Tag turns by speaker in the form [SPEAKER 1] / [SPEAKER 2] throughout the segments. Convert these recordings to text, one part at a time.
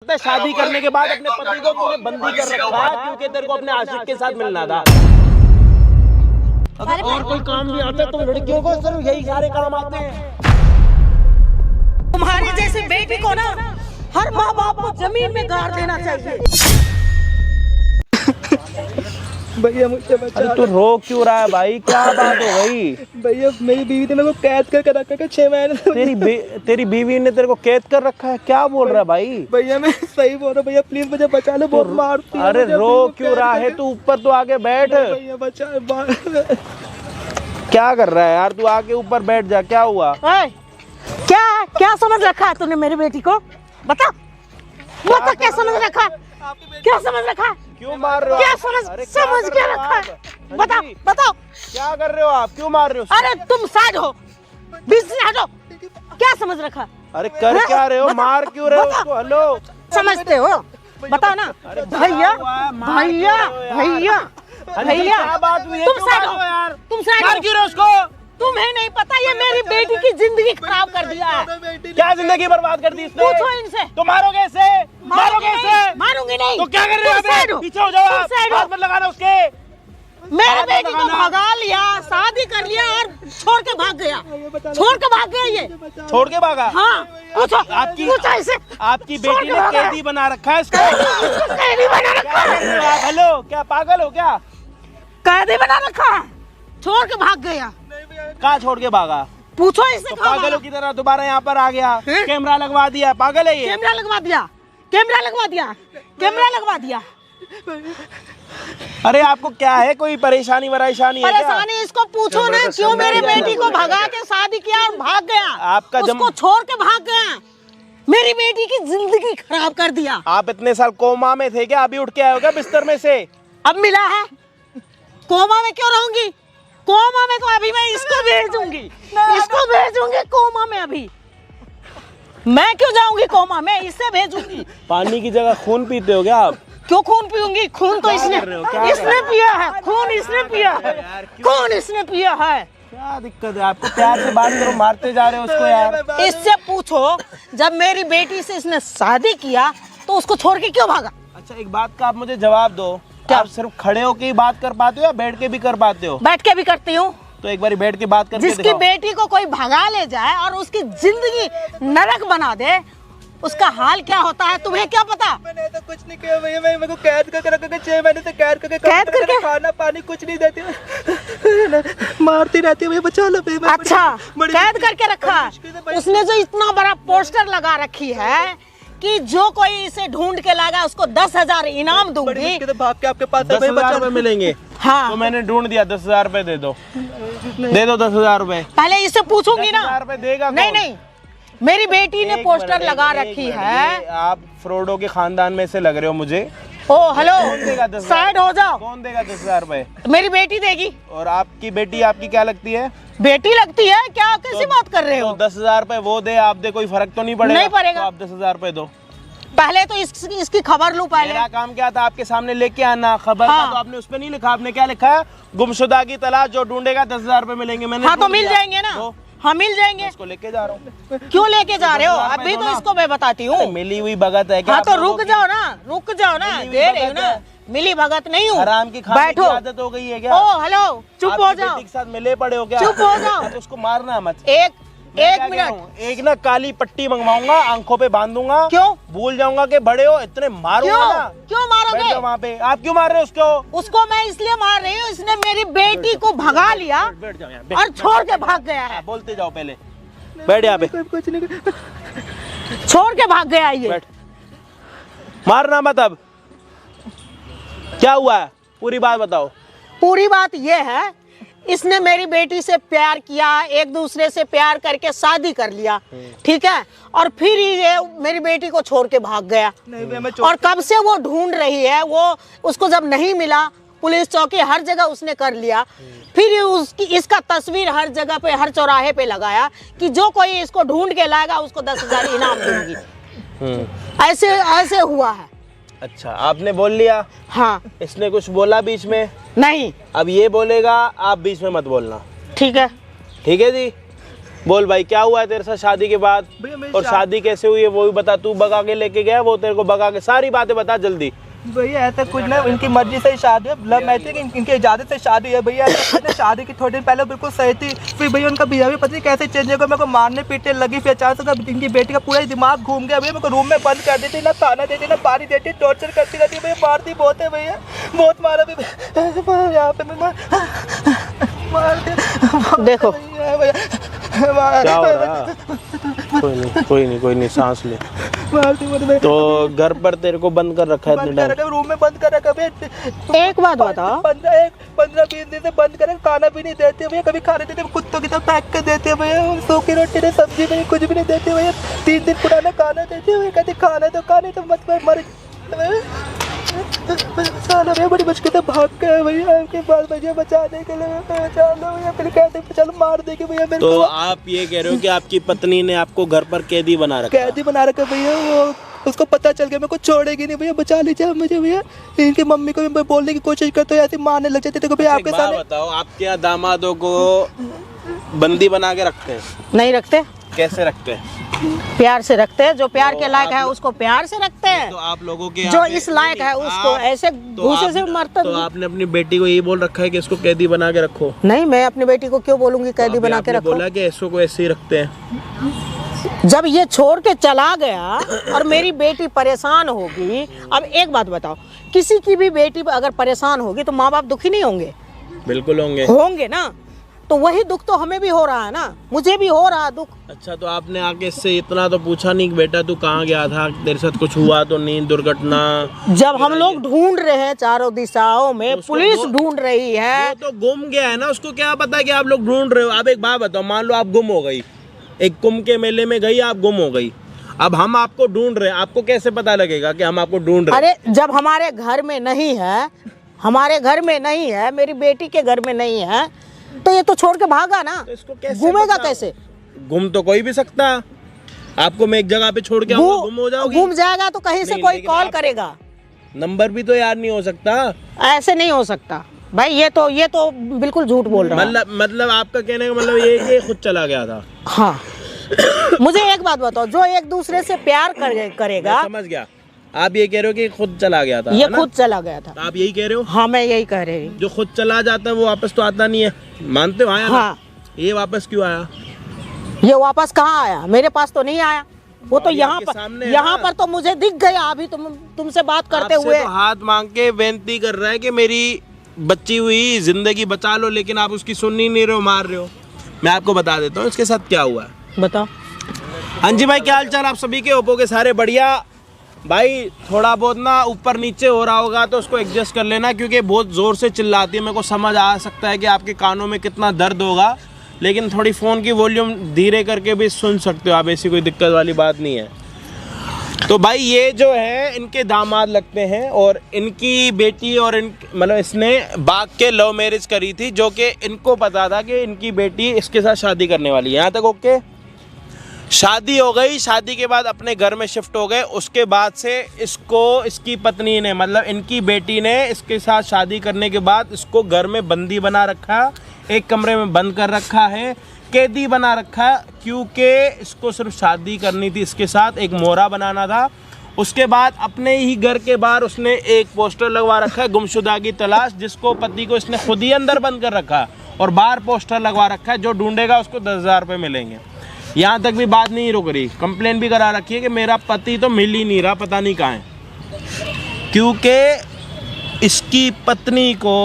[SPEAKER 1] लगता है शादी करने के बाद अपने पति को तूने बंदी कर रखा है क्योंकि तेरे को अपने आशिक के साथ मिलना था। अगर और कोई काम नहीं आता तो लड़कियों को सिर्फ यही सारे काम आते हैं।
[SPEAKER 2] तुम्हारी जैसी बेटी को ना हर माँ बाप को जमीन में गाड़ देना चाहिए।
[SPEAKER 3] भैया मुझे बचा।
[SPEAKER 1] अरे तू रो क्यों रहा है भाई, क्या बात हो गई?
[SPEAKER 3] भैया मेरी बीवी ने मेरे को कैद करके रखा है 6 महीने।
[SPEAKER 1] तेरी बीवी ने तेरे को कैद कर रखा है? क्या बोल रहा है भाई?
[SPEAKER 3] भैया मैं सही बोल रहा हूँ भैया, प्लीज मुझे बचा लो, बहुत मारती है।
[SPEAKER 1] अरे रो क्यों रहा है तू? ऊपर तो आके बैठ।
[SPEAKER 3] भैया बचा।
[SPEAKER 1] क्या कर रहा है यार तू? आके ऊपर बैठ जा। क्या हुआ?
[SPEAKER 2] क्या समझ रखा है तूने मेरी बेटी को? बता क्या समझ रखा है? क्या समझ रखा है?
[SPEAKER 1] क्यों मार रहे हो?
[SPEAKER 2] क्या समझ क्या रखा है? बताओ
[SPEAKER 1] क्या कर रहे हो आप? क्यों मार रहे हो?
[SPEAKER 2] अरे तुम साइड हो, बीच से हटो। क्या समझ रखा है?
[SPEAKER 1] अरे कर क्या रहे हो? मार क्यों रहे हो उसको? हेलो
[SPEAKER 2] समझते हो? बताओ ना। भैया
[SPEAKER 1] क्या बात हुई है?
[SPEAKER 2] तुम साइड हो यार, तुम साइड हो।
[SPEAKER 1] मार क्यों रहे हो उसको?
[SPEAKER 2] तुम्हें नहीं पता ये मेरी बेटी की जिंदगी खराब कर दिया है।
[SPEAKER 1] क्या जिंदगी बर्बाद कर दी इसने?
[SPEAKER 2] पूछो इनसे।
[SPEAKER 1] तो मारोगे इसे? मारोगे इसे?
[SPEAKER 2] मारूंगी नहीं।
[SPEAKER 1] तो क्या कर रहे हो? पीछे हो जाओ आप। हाथ मत लगाना उसके।
[SPEAKER 2] मेरे बेटी को भगा लिया, शादी कर लिया और छोड़ के भाग गया। ये
[SPEAKER 1] छोड़ के भागा?
[SPEAKER 2] हाँ पूछो इसे।
[SPEAKER 1] आपकी बेटी ने कैदी बना रखा है इसको।
[SPEAKER 2] कैदी बना रखा है?
[SPEAKER 1] हेलो क्या पागल हो क्या?
[SPEAKER 2] कैदी बना रखा है, छोड़ के भाग गया।
[SPEAKER 1] कहाँ छोड़ के भागा?
[SPEAKER 2] पूछो इससे।
[SPEAKER 1] तो पागलों की तरह दोबारा यहाँ पर आ गया, कैमरा लगवा दिया। पागल है ये?
[SPEAKER 2] कैमरा लगवा दिया।
[SPEAKER 1] अरे आपको क्या है, कोई परेशानी वरेशानी है क्या?
[SPEAKER 2] परेशानी इसको पूछो ना, क्यों मेरी बेटी को भगा के शादी किया और भाग गया।
[SPEAKER 1] आपका
[SPEAKER 2] उसको छोड़ के भाग गया, मेरी बेटी की जिंदगी खराब कर दिया।
[SPEAKER 1] आप इतने साल कोमा में थे क्या? अभी उठ के आए हो क्या बिस्तर में से?
[SPEAKER 2] अब मिला है। कोमा में क्यों रहूंगी? कोमा में तो अभी मैं इसको भेजूंगी कोमा में। अभी मैं क्यों जाऊंगी कोमा में? इससे भेजूंगी।
[SPEAKER 1] पानी की जगह खून पीते हो क्या आप?
[SPEAKER 2] क्यों खून पीऊंगी? खून तो इसने पिया है। खून इसने पिया है।
[SPEAKER 1] क्या दिक्कत है आपको? प्यार से बात करो, मारते जा रहे हो उसको यार।
[SPEAKER 2] इससे पूछो, जब मेरी बेटी से इसने शादी किया तो उसको छोड़ के क्यों भागा?
[SPEAKER 1] अच्छा एक बात का आप मुझे जवाब दो, क्या आप सिर्फ खड़े होके ही बात कर पाते हो या बैठ के भी कर पाते हो?
[SPEAKER 2] बैठ के भी करती हूँ।
[SPEAKER 1] तो एक बार बैठ के बात करके
[SPEAKER 2] जिसकी बेटी को कोई भगा ले जाए और उसकी जिंदगी नरक बना दे, उसका हाल क्या होता है तुम्हें क्या पता?
[SPEAKER 3] मैंने तो कुछ नहीं किया भैया, मेरे को कैद करके रखा 6 महीने से। कैद करके खाना पानी कुछ नहीं देती, मारती रहती है। भैया बचा लो भैया।
[SPEAKER 2] अच्छा कैद करके रखा। उसने जो इतना बड़ा पोस्टर लगा रखी है कि जो कोई इसे ढूंढ के लाएगा उसको 10,000 इनाम दूंगी।
[SPEAKER 3] तो भाग के आपके पास
[SPEAKER 1] 10,000 रुपए मिलेंगे।
[SPEAKER 2] हाँ
[SPEAKER 1] तो मैंने ढूंढ दिया, 10,000 रुपए दे दो 10,000 रुपए।
[SPEAKER 2] पहले इससे पूछूंगी ना।
[SPEAKER 1] 10,000 रुपए देगा?
[SPEAKER 2] नहीं, मेरी बेटी ने पोस्टर लगा रखी है।
[SPEAKER 1] आप फ्रॉडों के खानदान में से लग रहे हो मुझे।
[SPEAKER 2] ओ हेलो,
[SPEAKER 1] कौन देगा 10,000?
[SPEAKER 2] साइड हो जाओ।
[SPEAKER 1] कौन देगा 10,000 रुपए?
[SPEAKER 2] मेरी बेटी देगी।
[SPEAKER 1] और आपकी बेटी आपकी क्या लगती है?
[SPEAKER 2] बेटी लगती है क्या? कैसी बात कर रहे हो?
[SPEAKER 1] 10,000 रुपए वो दे, आप दे, कोई फर्क तो नहीं पड़ेगा?
[SPEAKER 2] नहीं पड़ेगा।
[SPEAKER 1] तो आप 10,000 रुपए दो।
[SPEAKER 2] पहले तो इसकी खबर लूं। पहले
[SPEAKER 1] मेरा काम क्या था? आपके सामने लेके आना खबर।
[SPEAKER 2] हाँ।
[SPEAKER 1] का तो आपने उस पे नहीं लिखा। आपने क्या लिखा है? गुमशुदा की तलाश, जो ढूंढेगा 10,000 रुपए मिलेंगे। मैंने
[SPEAKER 2] हाँ तो मिल जाएंगे ना।
[SPEAKER 1] तो
[SPEAKER 2] हाँ मिल जाएंगे।
[SPEAKER 1] इसको लेके जा रहा हूँ।
[SPEAKER 2] क्यों लेके जा रहे हो?
[SPEAKER 1] 10,000
[SPEAKER 2] अभी
[SPEAKER 1] दो
[SPEAKER 2] तो
[SPEAKER 1] ना।
[SPEAKER 2] इसको मैं बताती हूँ।
[SPEAKER 1] मिली हुई भगत है क्या?
[SPEAKER 2] हाँ तो
[SPEAKER 1] आप लोगों
[SPEAKER 2] रुक
[SPEAKER 1] की?
[SPEAKER 2] जाओ ना,
[SPEAKER 1] मिली हुई
[SPEAKER 2] दे रही हूँ
[SPEAKER 1] भगत
[SPEAKER 2] ना।
[SPEAKER 1] है।
[SPEAKER 2] मिली भगत नहीं हूँ।
[SPEAKER 1] हराम की खाने की
[SPEAKER 2] बैठो।
[SPEAKER 1] आदत हो गई है क्या?
[SPEAKER 2] ओ हेलो, चुप हो
[SPEAKER 1] आपकी
[SPEAKER 2] जाओ।
[SPEAKER 1] बेटी के साथ मिले पड़े हो क्या?
[SPEAKER 2] चुप हो जाओ।
[SPEAKER 1] तो उसको मारना मत।
[SPEAKER 2] एक
[SPEAKER 1] क्या कह रहा
[SPEAKER 2] मिनट।
[SPEAKER 1] हूँ? एक ना काली पट्टी मंगवाऊंगा, आंखों पे बांधूंगा।
[SPEAKER 2] क्यों?
[SPEAKER 1] भूल जाऊंगा कि बड़े हो, इतने मारूंगा ना।
[SPEAKER 2] क्यों
[SPEAKER 1] बैठ
[SPEAKER 2] मारोगे?
[SPEAKER 1] जाओ वहाँ पे। आप क्यों मार रहे हो उसको?
[SPEAKER 2] उसको मैं इसलिए मार रही हूँ, इसने मेरी बेटी को भगा लिया
[SPEAKER 1] बैठ जाओ यहाँ,
[SPEAKER 2] और छोड़ के भाग गया है।
[SPEAKER 1] बोलते जाओ पहले। बैठ यहाँ पे।
[SPEAKER 3] कुछ नहीं।
[SPEAKER 2] छोड़ के भाग गया ये।
[SPEAKER 1] बैठ। मारना मत। अब क्या हुआ है? पूरी बात बताओ।
[SPEAKER 2] पूरी बात ये है, इसने मेरी बेटी से प्यार किया, एक दूसरे से प्यार करके शादी कर लिया, ठीक है, और फिर ये मेरी बेटी को छोड़ के भाग गया। और कब से वो ढूंढ रही है, वो उसको जब नहीं मिला, पुलिस चौकी हर जगह उसने कर लिया। फिर इसका तस्वीर हर जगह पे, हर चौराहे पे लगाया कि जो कोई इसको ढूंढ के लाएगा उसको 10,000 इनाम दूंगी। ऐसे हुआ है।
[SPEAKER 1] अच्छा आपने बोल लिया?
[SPEAKER 2] हाँ।
[SPEAKER 1] इसने कुछ बोला बीच में?
[SPEAKER 2] नहीं।
[SPEAKER 1] अब ये बोलेगा, आप बीच में मत बोलना।
[SPEAKER 2] ठीक है।
[SPEAKER 1] ठीक है जी। बोल भाई क्या हुआ है तेरे साथ शादी के बाद,
[SPEAKER 3] भैया मेरी
[SPEAKER 1] और शादी कैसे हुई है वो भी बता। तू भगा के लेके गया, वो तेरे को भगा के, सारी बातें बता जल्दी।
[SPEAKER 3] भैया ऐसा कुछ ना, इनकी मर्जी से ही शादी है, लव मैरिज है, इनकी इजाजत से शादी है भैया। शादी की थोड़ी दिन पहले बिल्कुल सही थी, फिर भैया उनका बिहेवियर पता नहीं कैसे चेंज हो गया, मेरे को मारने पीटने लगी, फिर अचानक से इनकी बेटी का पूरा दिमाग घूम गया भैया। मेरे को रूम में बंद कर देती, ना खाना देती, ना पानी देती, टॉर्चर करती रहती भैया, मारती बहुत है भैया, बहुत मारा भी यहाँ पे
[SPEAKER 2] देखो
[SPEAKER 1] क्या हो रहा? कोई नहीं सांस ले। तो घर पर तेरे को बंद कर रखा है इतने टाइम?
[SPEAKER 3] रूम में बंद कर रखा भैया।
[SPEAKER 2] एक बात बताओ,
[SPEAKER 3] 15-20 दिन से बंद करे, खाना भी नहीं देते भैया, कभी खाने देते कुत्तों की तरह पैक कर देते भैया, सूखी रोटी ने सब्जी नहीं, कुछ भी नहीं देते भैया। 3 दिन पुराना खाना देते भैया, कहते खाना तो खाने तो मत मर साला भैया, बड़ी मुश्किल से भाग गए भैया, आपके पास भैया बचाने के लिए चलो भैया, फिर कहते चलो मार देंगे भैया मेरे
[SPEAKER 1] तो
[SPEAKER 3] को।
[SPEAKER 1] आप ये कह रहे हो कि आपकी पत्नी ने आपको घर पर कैदी बना रखा?
[SPEAKER 3] कैदी बना रखा भैया, वो उसको पता चल गया, मेरे को छोड़ेगी नहीं भैया, बचा लीजिए मुझे भैया। इनकी मम्मी को भी बोलने की कोशिश करते हो, ऐसे मारने लग जाते, तो भैया आपके साथ।
[SPEAKER 1] बताओ, आपके यहाँ दामादों को बंदी बना के रखते हैं?
[SPEAKER 2] नहीं रखते।
[SPEAKER 1] कैसे रखते हैं?
[SPEAKER 2] प्यार से रखते हैं, जो प्यार के लायक है उसको प्यार से रखते हैं,
[SPEAKER 1] तो आप लोगों के
[SPEAKER 2] जो इस लायक है उसको ऐसे घूसे से मारते।
[SPEAKER 1] तो आपने अपनी बेटी को यही बोल रखा है कि इसको कैदी बना के रखो?
[SPEAKER 2] नहीं, मैं अपनी बेटी को क्यों बोलूंगी कैदी बना के रखो?
[SPEAKER 1] बोला कि ऐसो को ऐसे ही रखते हैं।
[SPEAKER 2] जब ये छोड़ के चला गया और मेरी बेटी परेशान होगी, अब एक बात बताओ, किसी की भी बेटी अगर परेशान होगी तो माँ बाप दुखी नहीं होंगे?
[SPEAKER 1] बिल्कुल
[SPEAKER 2] होंगे ना। तो वही दुख तो हमें भी हो रहा है ना, मुझे भी हो रहा है दुख।
[SPEAKER 1] अच्छा, तो आपने आके इससे इतना तो पूछा नहीं कि बेटा तू कहाँ गया था, तेरे साथ कुछ हुआ तो नहीं, दुर्घटना?
[SPEAKER 2] जब हम लोग ढूंढ रहे हैं चारों दिशाओं में, पुलिस ढूंढ रही है।
[SPEAKER 1] वो तो गुम गया है ना, उसको क्या पता कि आप लोग ढूंढ रहे हो? आप एक बात बताओ, मान लो आप गुम हो गई, एक कुंभ के मेले में गई, आप गुम हो गई, अब हम आपको ढूंढ रहे हैं, आपको कैसे पता लगेगा कि हम आपको ढूंढ रहे हैं?
[SPEAKER 2] अरे जब हमारे घर में नहीं है, हमारे घर में नहीं है, मेरी बेटी के घर में नहीं है, तो ये तो छोड़ के भागा ना,
[SPEAKER 1] तो इसको कैसे
[SPEAKER 2] घूमेगा कैसे?
[SPEAKER 1] गुम तो कोई भी सकता है। आपको मैं एक जगह पे छोड़ के आऊंगा, गुम हो जाओगी?
[SPEAKER 2] घूम जाएगा तो कहीं से कोई कॉल करेगा,
[SPEAKER 1] नंबर भी तो याद नहीं हो सकता।
[SPEAKER 2] ऐसे नहीं हो सकता भाई, ये तो बिल्कुल झूठ बोल रहा है।
[SPEAKER 1] मतलब आपका कहने का मतलब ये है कि खुद चला गया था?
[SPEAKER 2] हाँ। मुझे एक बात बताओ, जो एक दूसरे से प्यार करेगा।
[SPEAKER 1] समझ गया, आप ये कह रहे हो कि खुद चला गया था?
[SPEAKER 2] ये खुद चला गया था।
[SPEAKER 1] आप यही कह रहे हो?
[SPEAKER 2] हाँ, मैं यही कह रही हूँ।
[SPEAKER 1] जो खुद चला जाता है वो वापस तो आता नहीं है, मानते हो? आया
[SPEAKER 2] हाँ।
[SPEAKER 1] ये वापस क्यों आया?
[SPEAKER 2] ये वापस कहाँ आया? मेरे पास तो नहीं आया, वो तो यहाँ पर तो मुझे दिख गया अभी तुमसे बात करते हुए।
[SPEAKER 1] तो हाथ मांग के बेनती कर रहा है कि मेरी बच्ची हुई जिंदगी बचा लो, लेकिन आप उसकी सुन ही नहीं रहे हो, मार रहे हो। मैं आपको बता देता हूँ इसके साथ क्या हुआ है।
[SPEAKER 2] बताओ।
[SPEAKER 1] हाँ जी भाई, क्या हाल चाल आप सभी के? ओप्पो के सारे बढ़िया भाई। थोड़ा बहुत ना ऊपर नीचे हो रहा होगा तो उसको एडजस्ट कर लेना, क्योंकि बहुत ज़ोर से चिल्लाती है। मेरे को समझ आ सकता है कि आपके कानों में कितना दर्द होगा, लेकिन थोड़ी फ़ोन की वॉल्यूम धीरे करके भी सुन सकते हो आप, ऐसी कोई दिक्कत वाली बात नहीं है। तो भाई ये जो है इनके दामाद लगते हैं, और इनकी बेटी और मतलब इसने भाग के लव मैरिज करी थी, जो कि इनको पता था कि इनकी बेटी इसके साथ शादी करने वाली है। यहाँ तक ओके? शादी हो गई, शादी के बाद अपने घर में शिफ्ट हो गए। उसके बाद से इसको इसकी पत्नी ने, मतलब इनकी बेटी ने इसके साथ शादी करने के बाद इसको घर में बंदी बना रखा, एक कमरे में बंद कर रखा है, कैदी बना रखा, क्योंकि इसको सिर्फ शादी करनी थी इसके साथ, एक मोहरा बनाना था। उसके बाद अपने ही घर के बाहर उसने एक पोस्टर लगवा रखा है, गुमशुदा की तलाश, जिसको पति को इसने खुद ही अंदर बंद कर रखा है, और बाहर पोस्टर लगवा रखा है, जो ढूंढेगा उसको 10,000 रुपये मिलेंगे। यहाँ तक भी बात नहीं रुक रही, कंप्लेन भी करा रखी है कि मेरा पति तो मिल ही नहीं रहा, पता नहीं कहाँ है, क्योंकि इसकी पत्नी को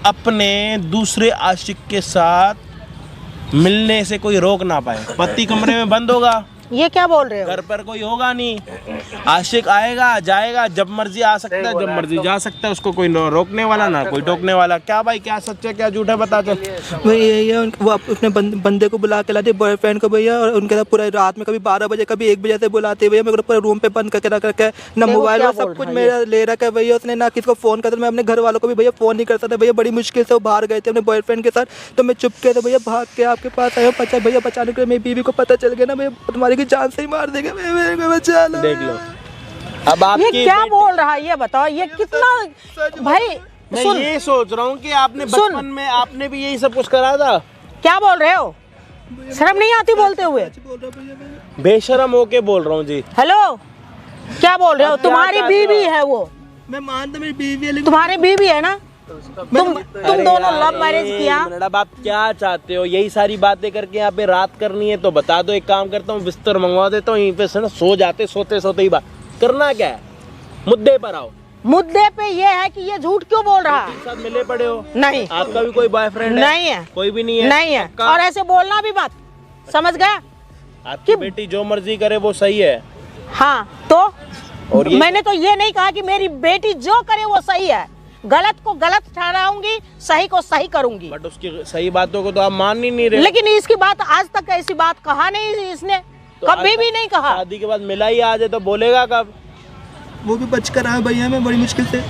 [SPEAKER 1] अपने दूसरे आशिक के साथ मिलने से कोई रोक ना पाए। पति कमरे में बंद होगा,
[SPEAKER 2] ये क्या बोल रहे हो?
[SPEAKER 1] घर पर कोई होगा नहीं, आशिक आएगा जाएगा, जब मर्जी आ सकता है, जब मर्जी जा सकता है, उसको कोई रोकने वाला ना कोई टोकने वाला। क्या भाई, क्या सच है क्या झूठ है, बता चल।
[SPEAKER 3] वही यही है, वो अपने बंदे को बुला के लाते, बॉयफ्रेंड को भैया, और उनके साथ पूरा रात में कभी 12 बजे कभी 1 बजे से बुलाते भैया, मेरे को पूरा रूम पे बंद करके रख रखा है, ना मोबाइल में सब कुछ मेरा ले रखा है भैया उसने, ना किसी को फ़ोन करता। मैं अपने घर वालों को भी भैया फ़ोन नहीं करता था भैया, बड़ी मुश्किल से वो बाहर गए थे अपने बॉयफ्रेंड के साथ, तो मैं चुप के भैया भाग के आपके पास आया भैया बचाने के लिए। मेरी बीवी को पता चल गया ना भैया, तुम्हारी की जान से ही मार देगा, मेरे को बचा लो।
[SPEAKER 1] देख लो अब आप
[SPEAKER 2] ये क्या बोल रहा है, ये बताओ, ये कितना भाई।
[SPEAKER 1] मैं ये सोच रहा हूँ कि आपने बचपन में आपने भी यही सब कुछ करा था।
[SPEAKER 2] क्या बोल रहे हो? शर्म नहीं आती बोलते हुए?
[SPEAKER 1] बेशरम होके बोल रहा हूँ जी।
[SPEAKER 2] हेलो, क्या बोल रहे हो?
[SPEAKER 1] आप क्या
[SPEAKER 2] तुम्हारी
[SPEAKER 1] चाहते
[SPEAKER 2] बीवी
[SPEAKER 1] हो?
[SPEAKER 2] है वो,
[SPEAKER 3] मैं मानता मेरी बीवी है, लेकिन
[SPEAKER 2] तुम्हारी बीवी है ना? तुम दोनों लव मैरिज किया?
[SPEAKER 1] मैडम आप क्या चाहते हो? यही सारी बातें करके यहाँ पे रात करनी है तो बता दो। एक काम करता हूँ, बिस्तर मंगवा देता हूँ, यहीं पे से ना सो जाते, सोते सोते ही बात करना। क्या है, मुद्दे पर आओ।
[SPEAKER 2] मुद्दे पे ये है कि ये झूठ क्यों बोल रहा है?
[SPEAKER 1] साथ मिले पड़े हो?
[SPEAKER 2] नहीं,
[SPEAKER 1] आपका भी कोई बॉयफ्रेंड है?
[SPEAKER 2] नहीं है,
[SPEAKER 1] कोई भी नहीं है?
[SPEAKER 2] नहीं है।
[SPEAKER 1] पक्का?
[SPEAKER 2] और ऐसे बोलना भी मत, समझ गया?
[SPEAKER 1] आपकी बेटी जो मर्जी करे वो सही है।
[SPEAKER 2] हाँ तो
[SPEAKER 1] और ये
[SPEAKER 2] मैंने तो ये नहीं कहा कि मेरी बेटी जो करे वो सही है। गलत को गलत ठहराऊंगी, सही को सही करूंगी।
[SPEAKER 1] बट उसकी सही बातों को तो आप मान ही नहीं रहे।
[SPEAKER 2] लेकिन इसकी बात आज तक ऐसी बात कहा नहीं इसने,
[SPEAKER 1] तो
[SPEAKER 2] कभी
[SPEAKER 1] आज
[SPEAKER 2] भी
[SPEAKER 1] तक
[SPEAKER 2] नहीं कहा।
[SPEAKER 1] शादी के बाद मिला ही आ जाए तो बोलेगा कब?
[SPEAKER 3] वो भी बच कर आया भैया, मैं बड़ी मुश्किल से।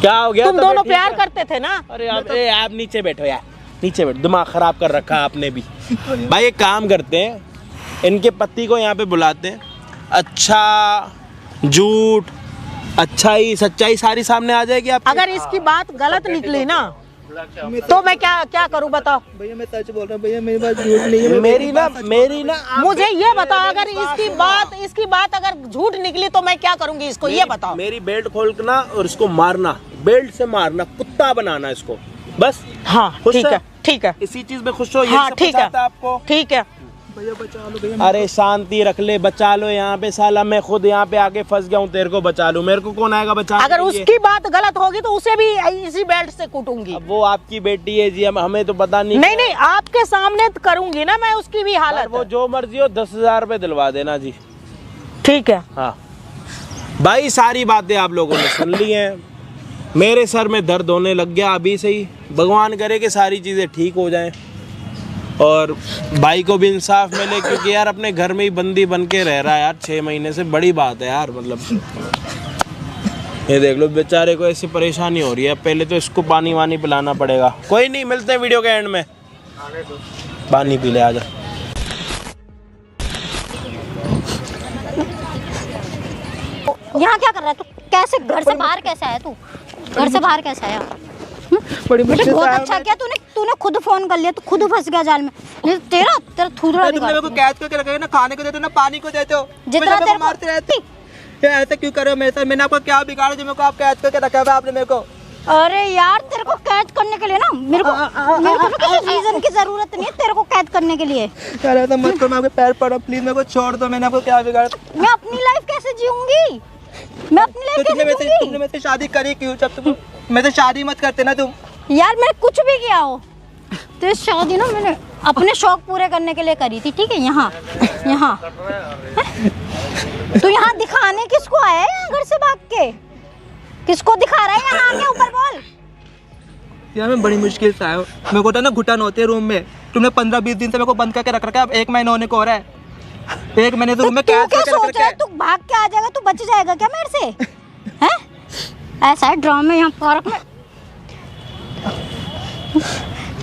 [SPEAKER 1] क्या हो गया?
[SPEAKER 2] तुम
[SPEAKER 1] तबीयत
[SPEAKER 2] दोनों
[SPEAKER 1] ठीक
[SPEAKER 2] प्यार
[SPEAKER 1] है?
[SPEAKER 2] करते थे ना?
[SPEAKER 1] अरे आप नीचे बैठो यार, नीचे बैठो। दिमाग खराब कर रखा है आपने भी। भाई एक काम करते हैं, इनके पति को यहाँ पे बुलाते हैं। अच्छा झूठ, अच्छाई सच्चाई सारी सामने आ जाएगी आप।
[SPEAKER 2] अगर इसकी बात गलत निकली ना तो मैं क्या करूं बताओ?
[SPEAKER 3] भैया मैं सच बोल रहा हूँ भैया, मेरी बात झूठ नहीं है।
[SPEAKER 1] मेरी ना
[SPEAKER 2] मुझे ये बताओ, अगर इसकी बात अगर झूठ निकली तो मैं क्या करूंगी इसको, ये बताओ।
[SPEAKER 1] मेरी बेल्ट खोलना और इसको मारना, बेल्ट से मारना, कुत्ता बनाना इसको, बस।
[SPEAKER 2] हाँ
[SPEAKER 1] खुश
[SPEAKER 2] ठीक
[SPEAKER 1] है?
[SPEAKER 2] है, ठीक है,
[SPEAKER 1] इसी चीज में खुश हो?
[SPEAKER 2] हाँ ठीक है,
[SPEAKER 1] आपको
[SPEAKER 2] ठीक है।
[SPEAKER 3] भैया बचा लो भैया।
[SPEAKER 1] अरे शांति रख ले, बचा लो। यहाँ पे साला मैं खुद यहाँ पे आके फंस गया हूँ, तेरे को बचा लूं। मेरे को कौन आएगा बचाने
[SPEAKER 2] अगर
[SPEAKER 1] के लिए?
[SPEAKER 2] उसकी बात गलत होगी तो उसे भी इसी बेल्ट से कूटूंगी।
[SPEAKER 1] अब वो आपकी बेटी है जी, हमें तो पता नहीं।
[SPEAKER 2] नहीं, आपके सामने तो करूंगी ना मैं उसकी भी हालत।
[SPEAKER 1] वो जो मर्जी हो, 10,000 रुपए दिलवा देना जी।
[SPEAKER 2] ठीक है।
[SPEAKER 1] हाँ भाई, सारी बातें आप लोगों ने सुन ली हैं। मेरे सर में दर्द होने लग गया अभी से ही। भगवान करे कि सारी चीज़ें ठीक हो जाएं और भाई को भी इंसाफ मिले, क्योंकि यार अपने घर में ही बंदी बन के रह रहा है यार 6 महीने से। बड़ी बात है यार, मतलब ये देख लो बेचारे को ऐसी परेशानी हो रही है। पहले तो इसको पानी वानी पिलाना पड़ेगा। कोई नहीं, मिलते हैं वीडियो के एंड में। पानी पी ले, आजा।
[SPEAKER 4] यहाँ क्या कर रहा है तू? कैसे घर से बाहर कैसे आया तू? घर से बाहर कैसे आया?
[SPEAKER 3] बड़ी
[SPEAKER 4] बेटे
[SPEAKER 3] मुश्किल
[SPEAKER 4] बहुत
[SPEAKER 3] से
[SPEAKER 4] अच्छा किया तूने खुद फोन कर लिया, तू खुद फंस गया जाल में। नहीं तो तेरा थूथड़ा
[SPEAKER 3] तुमने मेरे को कैद करके रखा है ना, खाने को देते हो ना पानी को देते हो,
[SPEAKER 4] जितना
[SPEAKER 3] मेरे को मारते रहते हो। ऐसा क्यों कर रहे हो मेरे साथ? मैंने आपको क्या बिगाड़ा जो मेरे को आप कैद करके रखा है आपने मेरे को?
[SPEAKER 4] अरे यार तेरे को कैद करने के लिए ना मेरे को किसी रीजन की जरूरत नहीं है तेरे को कैद करने के लिए।
[SPEAKER 3] यार ऐसा मत करो, मैं आपके पैर पड़ा, प्लीज मेरे को छोड़ दो। मैंने आपको क्या बिगाड़ा?
[SPEAKER 4] मैं अपनी लाइफ कैसे जीऊंगी? मैं अपनी लाइफ कैसे जीऊंगी?
[SPEAKER 3] तुमने मेरे से शादी करी क्यों? जब तुम मेरे से शादी मत करते ना तुम।
[SPEAKER 4] यार मैंने कुछ भी किया हो तो शादी ना मैंने अपने शौक पूरे करने के लिए करी थी, ठीक है? यहाँ तो यहाँ दिखाने किसको आया है? यहाँ घर से भाग के किसको दिखा रहा है? यहाँ आके ऊपर बोल।
[SPEAKER 3] यार मैं बड़ी मुश्किल से आया हूँ, मेरे को तो ना घुटन होती है रूम में। तुमने 15-20 दिन से मेरे को बंद करके रख रखा है, अब 1 महीना होने को हो रहा है। 1 महीने से रूम में
[SPEAKER 4] तू
[SPEAKER 3] कैद
[SPEAKER 4] क्या
[SPEAKER 3] करके
[SPEAKER 4] सोच
[SPEAKER 3] रख
[SPEAKER 4] रहा
[SPEAKER 3] रखा
[SPEAKER 4] है? तू भाग के आ जाएगा, तू बच जाएगा क्या मेरे से? हैं? ऐसा है ड्रामे यहाँ पार्क में।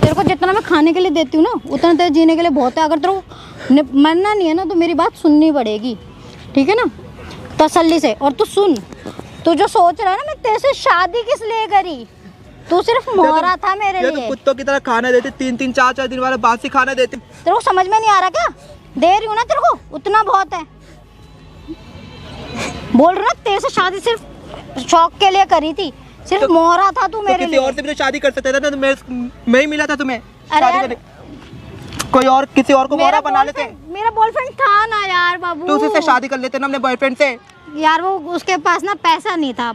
[SPEAKER 4] तेरे को जितना मैं खाने के लिए देती हूँ ना उतना तेरे जीने के लिए बहुत है। अगर तेरे को मरना नहीं है ना तो मेरी बात सुननी पड़ेगी, ठीक है ना? तसल्ली से। और तू सुन, तू जो सोच रहा है ना मैं तेरे से शादी किस लिए करी, तू सिर्फ मोहरा था मेरे लिए।
[SPEAKER 3] कुत्तों की तरह खाना देते, 3-3 4-4 दिन वाला बासी खाना देते।
[SPEAKER 4] तेरे को समझ में नहीं आ रहा क्या? दे रही हूँ ना तेरे को, उतना बहुत है। बोल रहा ना तेरे से शादी सिर्फ शौक के लिए करी थी, सिर्फ मोहरा था तू मेरे
[SPEAKER 3] किसी
[SPEAKER 4] लिए।
[SPEAKER 3] और से भी तो शादी कर सकते थे ना, तो मैं ही मिला था तुम्हें
[SPEAKER 4] अरे
[SPEAKER 3] शादी
[SPEAKER 4] यार,
[SPEAKER 3] करने। कोई और किसी और को मोहरा बना लेते।
[SPEAKER 4] मेरा बॉयफ्रेंड था ना यार बाबू,
[SPEAKER 3] तो उसी से शादी कर लेते ना अपने बॉयफ्रेंड से।
[SPEAKER 4] यार वो उसके पास ना पैसा नहीं था,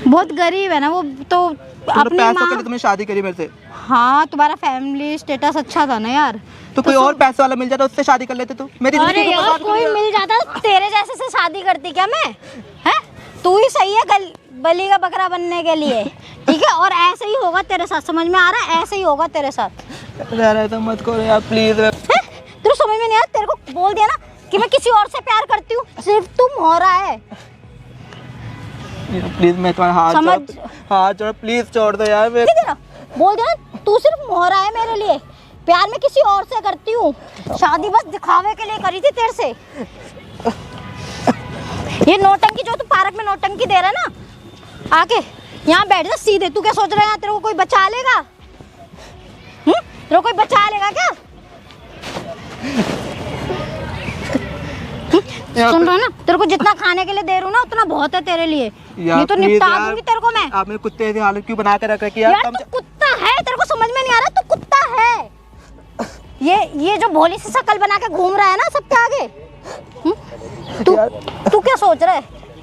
[SPEAKER 4] बहुत गरीब है ना वो, तो अपनी
[SPEAKER 3] पैसों के
[SPEAKER 4] माँ।
[SPEAKER 3] लिए तुमने शादी करी मेरे से?
[SPEAKER 4] हाँ तुम्हारा फैमिली स्टेटस अच्छा था ना यार,
[SPEAKER 3] तो कोई और पैसे वाला मिल जाता उससे शादी कर लेते तू। मेरी
[SPEAKER 4] अरे
[SPEAKER 3] जिंदगी को
[SPEAKER 4] यार
[SPEAKER 3] बर्बाद कर
[SPEAKER 4] कोई
[SPEAKER 3] दिया।
[SPEAKER 4] मिल जाता तेरे जैसे से शादी करती क्या मैं? हैं? तू ही सही है बलि का बकरा बनने के लिए, ठीक है? और ऐसे ही होगा तेरे साथ, समझ में आ रहा है? ऐसे ही होगा तेरे साथ।
[SPEAKER 3] यार ऐसा मत करो यार प्लीज।
[SPEAKER 4] तेरे समझ में नहीं आया? तेरे को बोल दिया ना कि मैं किसी और से प्यार करती हूँ, सिर्फ तुम हो रहा है।
[SPEAKER 3] प्लीज मैं तुम्हारा हाथ जोड़, प्लीज छोड़ दो यार। मैं
[SPEAKER 4] बोल दिया ना तू सिर्फ मोहरा है मेरे लिए, प्यार मैं किसी और से करती हूँ, शादी बस दिखावे के लिए करी थी तेरे से। ये नौटंकी जो तू पार्क में नौटंकी दे रहा है ना, आके यहाँ बैठ जा सीधे। तू क्या सोच रहा है यहाँ तेरे को कोई बचा लेगा? तेरे को कोई बचा लेगा क्या? सुन रहा है ना, तेरे को जितना खाने के लिए दे रहा हूँ ना उतना बहुत है तेरे लिए। नहीं तो निपटा दूंगी तेरे को मैं।
[SPEAKER 3] आपने कुत्ते की हालत क्यों बना के रख रखी है?
[SPEAKER 4] यार तू कुत्ता है, तेरे को समझ में नहीं आ रहा, तू कुत्ता है। ये जो भोली सी शक्ल बना के घूम रहा है ना सबके आगे, तू क्या सोच रहा है?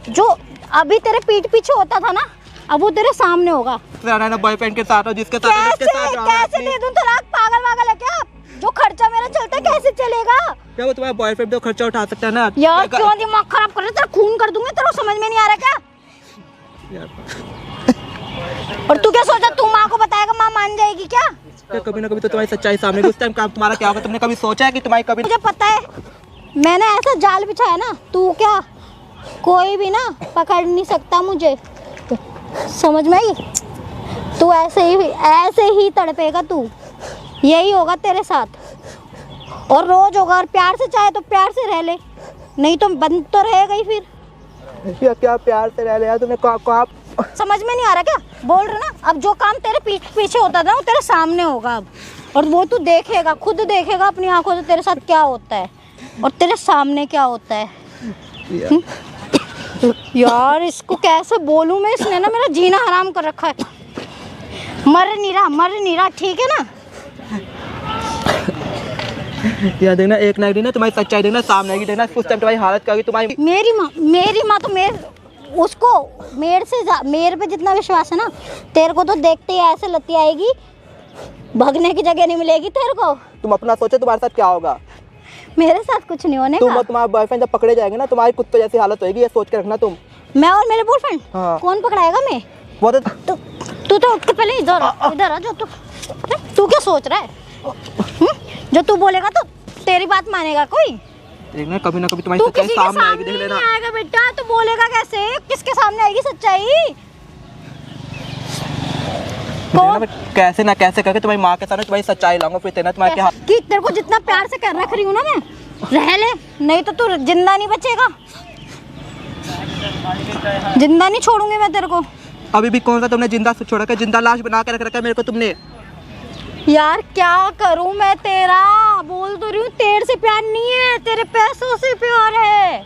[SPEAKER 4] जो अभी तेरे पीठ पीछे होता था ना, अब वो तेरे सामने होगा।
[SPEAKER 3] बॉयफ्रेंड के साथ जिसके साथ
[SPEAKER 4] कैसे दे दूं तलाक? पागल वागल है क्या? जो खर्चा मेरा चलता है कैसे चलेगा?
[SPEAKER 3] क्या वो तुम्हारा बॉयफ्रेंड तो खर्चा उठा सकता है ना?
[SPEAKER 4] यार क्यों दिमाग खराब कर रहे? तेरा खून कर दूंगी, तेरे को समझ में नहीं आ रहा क्या? और तू क्या सोचा तू माँ को बताएगा, माँ मान जाएगी क्या?
[SPEAKER 3] कभी ना कभी तो तुम्हारी सच्चाई सामने उस टाइम तुम्हारा क्या होगा? तुमने कभी सोचा है कि तुम्हारी कभी?
[SPEAKER 4] मुझे पता है, मैंने ऐसा जाल बिछाया ना, तू क्या कोई भी ना पकड़ नहीं सकता मुझे, समझ में आई? तू ऐसे ही तड़पेगा, तू यही होगा तेरे साथ, और रोज होगा। और प्यार से चाहे तो प्यार से रह ले, नहीं तो बंद तो रहेगा ही फिर।
[SPEAKER 3] क्या प्यार से रह लिया तुमने? आप
[SPEAKER 4] समझ में नहीं आ रहा क्या? बोल रहा ना, अब जो काम तेरे पीछे होता था वो तेरे सामने होगा अब, और वो तू देखेगा, खुद देखेगा अपनी आंखों से तेरे साथ क्या होता है और तेरे सामने क्या होता है। यार इसको कैसे बोलूं मैं? इसने ना मेरा जीना हराम कर रखा है। मर नहीं रहा, ठीक है ना?
[SPEAKER 3] यार देखना, एक ना एक दिन ना तुम्हारी सच्चाई देखना सामने आएगी। देखना उस टाइम तुम्हारी हालत क्या होगी। तुम्हारी
[SPEAKER 4] मेरी माँ तो उसको मेरे पे जितना विश्वास है ना, तेरे को तो देखते ही ऐसे लती आएगी, भगने की जगह नहीं मिलेगी तेरे को।
[SPEAKER 3] तुम अपना सोचो तुम्हारे साथ क्या होगा।
[SPEAKER 4] मेरे साथ कुछ नहीं होने का।
[SPEAKER 3] तुम्हारा बॉयफ्रेंड जब पकड़े जाएंगे ना, तुम्हारी कुत्ते जैसी हालत होगी, ये सोच के रखना तुम।
[SPEAKER 4] मैं और मेरे बॉयफ्रेंड?
[SPEAKER 3] हाँ।
[SPEAKER 4] कौन पकड़ाएगा? मैं?
[SPEAKER 3] वो तो
[SPEAKER 4] तू तो उठ के पहले इधर आ जा। तू क्या सोच रहा है? जो तू बोलेगा तो तेरी बात मानेगा कोई?
[SPEAKER 3] देखना कभी ना कभी तुम्हारी सच्चाई सामने आएगी, देख लेना।
[SPEAKER 4] नहीं आएगा बेटा, तू बोलेगा कैसे? किसके सामने आएगी सच्चाई?
[SPEAKER 3] कैसे ना कैसे करके तुम्हारी माँ के सामने तुम्हारी सच्चाई लाऊंगा, फिर तेना तुम्हारे क्या
[SPEAKER 4] कि तेरे को जितना प्यार से कर रख रही हूँ ना मैं, रह ले, नहीं तो तू जिंदा नहीं बचेगा। जिंदा नहीं छोड़ूंगी मैं तेरे को।
[SPEAKER 3] अभी भी कौन सा तुमने जिंदा छोड़ा के जिंदा लाश बना के रख रखा है मेरे को तुमने।
[SPEAKER 4] यार क्या करूं मैं तेरा? बोल तो रही हूँ, तेरे से प्यार नहीं है, तेरे पैसों से प्यार है।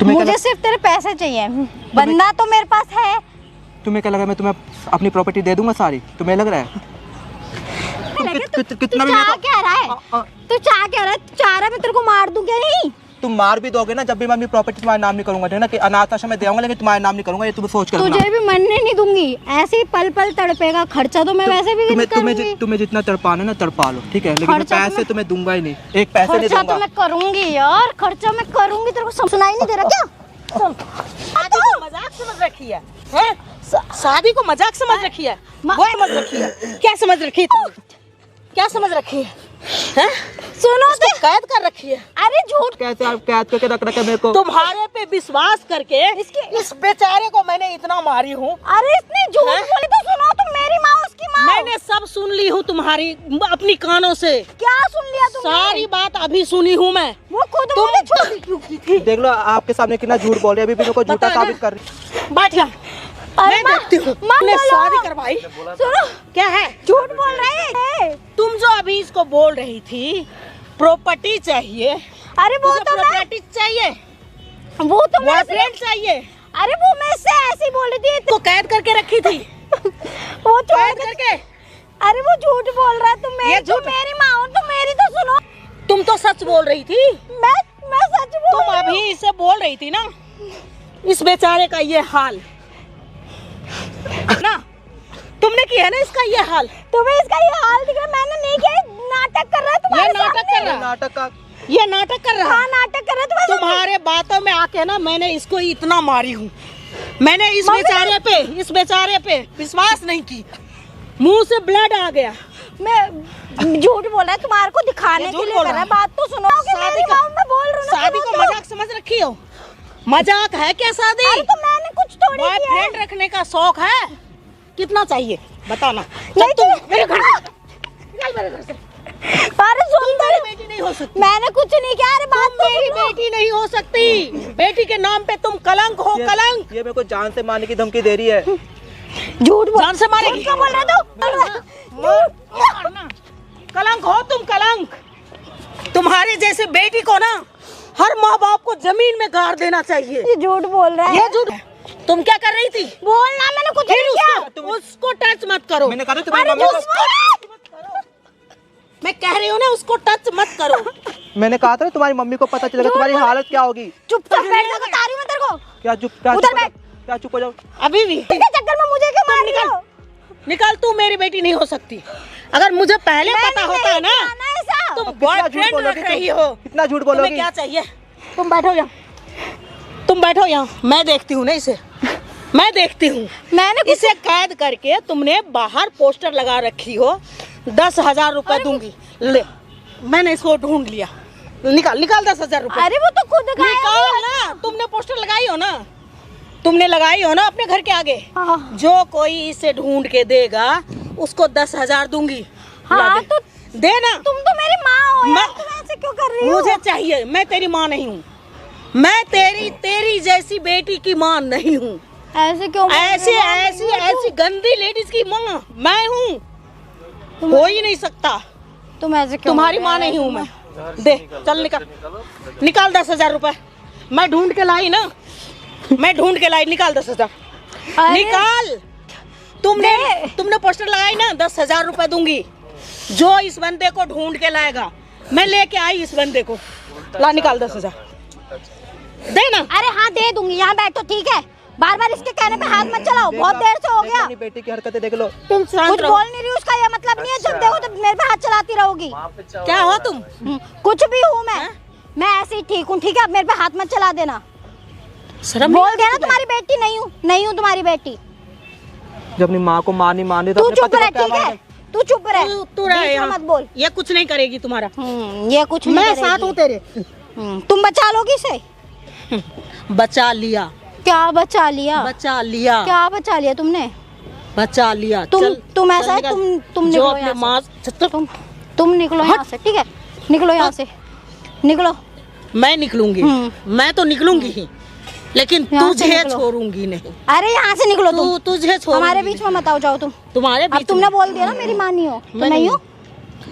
[SPEAKER 4] मुझे सिर्फ तेरे पैसे चाहिए, बंदा तो मेरे पास है।
[SPEAKER 3] तुम्हें क्या लगा मैं तुम्हें अपनी प्रॉपर्टी दे दूंगा सारी? तुम्हें लग रहा है? कितना भी
[SPEAKER 4] क्या रहा है? तू चाह क्या रहा है? चाह रहा है मैं तेरे को मार दूं क्या? नहीं,
[SPEAKER 3] तुम मार भी दोगे ना, जब भी मैं अपनी प्रॉपर्टी तुम्हारे नाम नहीं करूंगा, देखना कि अनाथ आश्रम में देऊंगा, लेकिन तुम्हारे नाम नहीं करूंगा, ये तुम सोच कर रखना।
[SPEAKER 4] तुझे भी मरने नहीं दूंगी, ऐसे ही पल पल तड़पेगा। खर्चा तो मैं वैसे भी
[SPEAKER 3] तुम्हें जितना तड़पाना ना तड़पा लो, ठीक है, लेकिन पैसे तुम्हें दूंगा ही नहीं, एक पैसे नहीं दूंगा।
[SPEAKER 4] खर्चा तो मैं करूंगी यार, खर्चा मैं करूंगी। तेरे को सुनाई नहीं दे रहा क्या?
[SPEAKER 2] शादी को मजाक समझ रखी है? शादी को मजाक समझ रखी है? वो समझ रखी है? क्या समझ रखी है? क्या समझ रखी है?
[SPEAKER 4] सुनो तो,
[SPEAKER 2] कैद कर रखी है।
[SPEAKER 4] अरे झूठ
[SPEAKER 3] कैसे आप कैद करके रख रखे मेरे को?
[SPEAKER 2] तुम्हारे पे विश्वास करके इस बेचारे को मैंने इतना मारी हूँ।
[SPEAKER 4] अरे इसने झूठ बोली तो सुनो, तुम मेरी माँ उसकी माँ।
[SPEAKER 2] मैंने सब सुन ली हूँ तुम्हारी अपनी कानों से।
[SPEAKER 4] क्या सुन लिया तुमने?
[SPEAKER 2] सारी बात अभी सुनी हूँ मैं।
[SPEAKER 4] वो खुद मुझे छोड़ क्यों की थी?
[SPEAKER 3] देख लो आपके सामने कितना झूठ बोल रही है, अभी भी मेरे को झूठा साबित कर रही।
[SPEAKER 2] बैठ जा, मैं देखती हूँ। तुमने शादी करवाई।
[SPEAKER 4] सुनो,
[SPEAKER 2] क्या है?
[SPEAKER 4] झूठ बोल रहे हैं
[SPEAKER 2] तुम जो अभी इसको बोल रही थी प्रॉपर्टी चाहिए।
[SPEAKER 4] अरे वो तो
[SPEAKER 2] प्रॉपर्टी चाहिए,
[SPEAKER 4] वो तो
[SPEAKER 2] बॉयफ्रेंड चाहिए।
[SPEAKER 4] अरे वो मैं इससे ऐसे ही बोल रही थी।
[SPEAKER 2] तो कैद करके रखी थी
[SPEAKER 4] वो
[SPEAKER 2] कैद करके।
[SPEAKER 4] अरे वो झूठ बोल रहा है। तुम मेरी माँ हो, तुम मेरी तो सुनो।
[SPEAKER 2] तुम तो सच बोल रही थी।
[SPEAKER 4] मैं सच बोल
[SPEAKER 2] तुम अभी इसे बोल रही थी ना, इस बेचारे का ये हाल ना, तुमने किया है ना इसका ये हाल।
[SPEAKER 4] तुम्हें इसका ये हाल दिख रहा? मैंने नहीं किया, नाटक कर रहा है तुम्हारे सामने।
[SPEAKER 2] ये नाटक कर रहा है।
[SPEAKER 4] हाँ, नाटक कर रहा है
[SPEAKER 2] तुम्हारे बातों में आके ना, मैंने इसको इतना मारी हूँ। मैंने इस बेचारे पे विश्वास नहीं की, मुंह से ब्लड आ गया।
[SPEAKER 4] मैं झूठ बोल रहा है, तुम्हारे को दिखाने के लिए कर रहा है। बात तो सुनो।
[SPEAKER 2] शादी को मजाक समझ रखी हो? मजाक है क्या शादी?
[SPEAKER 4] अरे तो मैंने कुछ थोड़ी किया है।
[SPEAKER 2] बॉयफ्रेंड रखने का शौक है? कितना चाहिए बताना?
[SPEAKER 4] नहीं
[SPEAKER 2] तुम मेरे घर निकल, मेरे घर से।
[SPEAKER 4] अरे सुन,
[SPEAKER 2] मेरी बेटी नहीं हो सकती।
[SPEAKER 4] मैंने कुछ नहीं किया। अरे बात तो
[SPEAKER 2] मेरी बेटी नहीं हो सकती। बेटी के नाम पे तुम कलंक हो, कलंक।
[SPEAKER 3] ये मेरे को जान से मारने की धमकी दे रही है।
[SPEAKER 4] झूठ बोल,
[SPEAKER 2] जान से मारेगी।
[SPEAKER 4] क्या बोल रहे हो?
[SPEAKER 2] कलंक हो तुम, कलंक। तुम्हारे जैसे बेटी को ना हर माँ बाप को जमीन में गाड़ देना चाहिए।
[SPEAKER 4] ये झूठ बोल रहा है।
[SPEAKER 2] ये झूठ। तुम क्या कर रही थी?
[SPEAKER 4] बोलना, मैंने कुछ नहीं किया।
[SPEAKER 2] उसको टच मत करो।
[SPEAKER 3] मैंने कहा था तुम्हारी
[SPEAKER 2] अरे
[SPEAKER 3] मम्मी को-
[SPEAKER 2] उसको- मैं कह रही हूँ ना, उसको टच मत करो।
[SPEAKER 3] मैंने कहा था तुम्हारी मम्मी को पता चलेगा तुम्हारी हालत क्या होगी।
[SPEAKER 4] चुपचाप बैठ जा, बता रही हूँ मैं तेरे को।
[SPEAKER 3] क्या चुप
[SPEAKER 4] उधर बैठ।
[SPEAKER 3] क्या चुप हो जाओ।
[SPEAKER 2] अभी भी
[SPEAKER 4] इसके चक्कर में मुझे क्यों मार रही हो?
[SPEAKER 2] निकाल, तू मेरी बेटी नहीं हो सकती। अगर मुझे पहले पता होता है ना, तुम
[SPEAKER 3] कितना झूठ
[SPEAKER 2] बॉयफ्रेंड रख
[SPEAKER 3] बोलोगी
[SPEAKER 2] रही
[SPEAKER 3] तुम?
[SPEAKER 2] हो।
[SPEAKER 3] कितना झूठ
[SPEAKER 2] तुम्हें
[SPEAKER 3] बोलोगी।
[SPEAKER 2] क्या चाहिए? तुम बैठो यहाँ, तुम बैठो यहाँ। मैं देखती हूँ ना इसे, मैं देखती हूँ।
[SPEAKER 4] मैंने कुछ
[SPEAKER 2] इसे कैद करके तुमने बाहर पोस्टर लगा रखी हो। 10,000 रुपए दूंगी। ले, मैंने इसको ढूंढ लिया। निकाल निकाल 10,000 रुपए।
[SPEAKER 4] अरे वो तो खुद गायब
[SPEAKER 2] निकाल
[SPEAKER 4] हुआ।
[SPEAKER 2] ना, तुमने पोस्टर लगाई हो ना, तुमने लगाई हो ना अपने घर के आगे।
[SPEAKER 4] हाँ।
[SPEAKER 2] जो कोई इसे ढूंढ के देगा उसको 10,000 दूंगी। ला
[SPEAKER 4] हाँ
[SPEAKER 2] दे।
[SPEAKER 4] तो
[SPEAKER 2] देना।
[SPEAKER 4] तुम तो मेरी माँ हो यार,
[SPEAKER 2] मैं-
[SPEAKER 4] तुम ऐसे क्यों कर रही हो?
[SPEAKER 2] मुझे चाहिए। मैं तेरी माँ नहीं हूँ। मैं तेरी जैसी बेटी की माँ नहीं हूँ।
[SPEAKER 4] ऐसे क्यों बोल रही
[SPEAKER 2] ऐसी
[SPEAKER 4] हो?
[SPEAKER 2] ऐसी ऐसी गंदी लेडीज की माँ मैं हूँ। हो ही नहीं सकता।
[SPEAKER 4] तुम ऐसे क्यों
[SPEAKER 2] तुम्हारी
[SPEAKER 4] बोल
[SPEAKER 2] माँ
[SPEAKER 4] रहे
[SPEAKER 2] नहीं
[SPEAKER 4] हो?
[SPEAKER 2] हूँ मैं। दे, चल निकाल, निकाल 10,000 रुपए। मैं ढूंढ के लाई ना, मैं ढूंढ के लाई। निकाल 10,000,
[SPEAKER 4] अरे,
[SPEAKER 2] निकाल। तुमने पोस्टर लगाई ना, 10,000 रुपए दूंगी। जो इस बंदे को ढूंढ के लाएगा, मैं लेके आई इस बंदे को। ला, निकाल 10,000, दे ना।
[SPEAKER 4] अरे हाँ दे दूंगी, यहाँ बैठो ठीक है। बार बार इसके कहने पे हाथ मत चलाओ, बहुत देर से हो गया।
[SPEAKER 3] अपनी बेटी की हरकतें देख लो।
[SPEAKER 2] तुम शांत
[SPEAKER 4] कुछ
[SPEAKER 2] रहो।
[SPEAKER 4] बोल नहीं रही, उसका ये मतलब नहीं है जब देखो तो मेरे पे हाथ चलाती रहोगी।
[SPEAKER 2] क्या हो तुम?
[SPEAKER 4] कुछ भी हूँ मैं ऐसे ही ठीक हूँ, ठीक है। अब मेरे पे हाथ मत चला देना।
[SPEAKER 2] शर्म
[SPEAKER 4] बोल
[SPEAKER 2] नहीं
[SPEAKER 4] दिया ना
[SPEAKER 2] आती
[SPEAKER 4] तुम्हारी बेटी नहीं हूँ तुम्हारी बेटी।
[SPEAKER 3] जब अपनी माँ को माँ नहीं मानी तो
[SPEAKER 4] तू
[SPEAKER 3] अपने
[SPEAKER 4] चुप
[SPEAKER 3] पति
[SPEAKER 4] रह,
[SPEAKER 3] को क्या
[SPEAKER 4] ठीक है।
[SPEAKER 3] मारेगा?
[SPEAKER 4] तू चुप रह,
[SPEAKER 2] तू रह
[SPEAKER 4] बीच में
[SPEAKER 2] यहाँ।
[SPEAKER 4] मत बोल।
[SPEAKER 2] ये कुछ नहीं करेगी तुम्हारा।
[SPEAKER 4] ये कुछ नहीं
[SPEAKER 2] मैं
[SPEAKER 4] करेगी।
[SPEAKER 2] साथ हूँ तेरे।
[SPEAKER 4] तुम बचा लोगी इसे?
[SPEAKER 2] बचा लिया,
[SPEAKER 4] क्या बचा लिया?
[SPEAKER 2] बचा लिया,
[SPEAKER 4] क्या बचा लिया तुमने?
[SPEAKER 2] बचा लिया।
[SPEAKER 4] तुम ऐसा है,
[SPEAKER 2] निकल।
[SPEAKER 4] तुम
[SPEAKER 2] जो
[SPEAKER 4] निकलो
[SPEAKER 2] अपने
[SPEAKER 4] यहाँ
[SPEAKER 2] माँ
[SPEAKER 4] से। तुम निकलो यहाँ से, ठीक है। निकलो यहाँ से, निकलो।
[SPEAKER 2] मैं निकलूंगी। मैं तो निकलूंगी ही, लेकिन
[SPEAKER 4] यहाँ से
[SPEAKER 2] तुझे
[SPEAKER 4] निकलो।
[SPEAKER 2] छोड़ूंगी नहीं।
[SPEAKER 4] अरे यहाँ से निकलो तुम।
[SPEAKER 2] तुझे छोड़ूंगी
[SPEAKER 4] हमारे बीच में मत आओ, जाओ तुम।
[SPEAKER 2] तुम्हारे
[SPEAKER 4] अब
[SPEAKER 2] बीच
[SPEAKER 4] तुमने
[SPEAKER 2] में।
[SPEAKER 4] बोल दिया ना मेरी माँ नहीं हो तो
[SPEAKER 2] मैं
[SPEAKER 4] नहीं
[SPEAKER 2] नहीं
[SPEAKER 4] हो,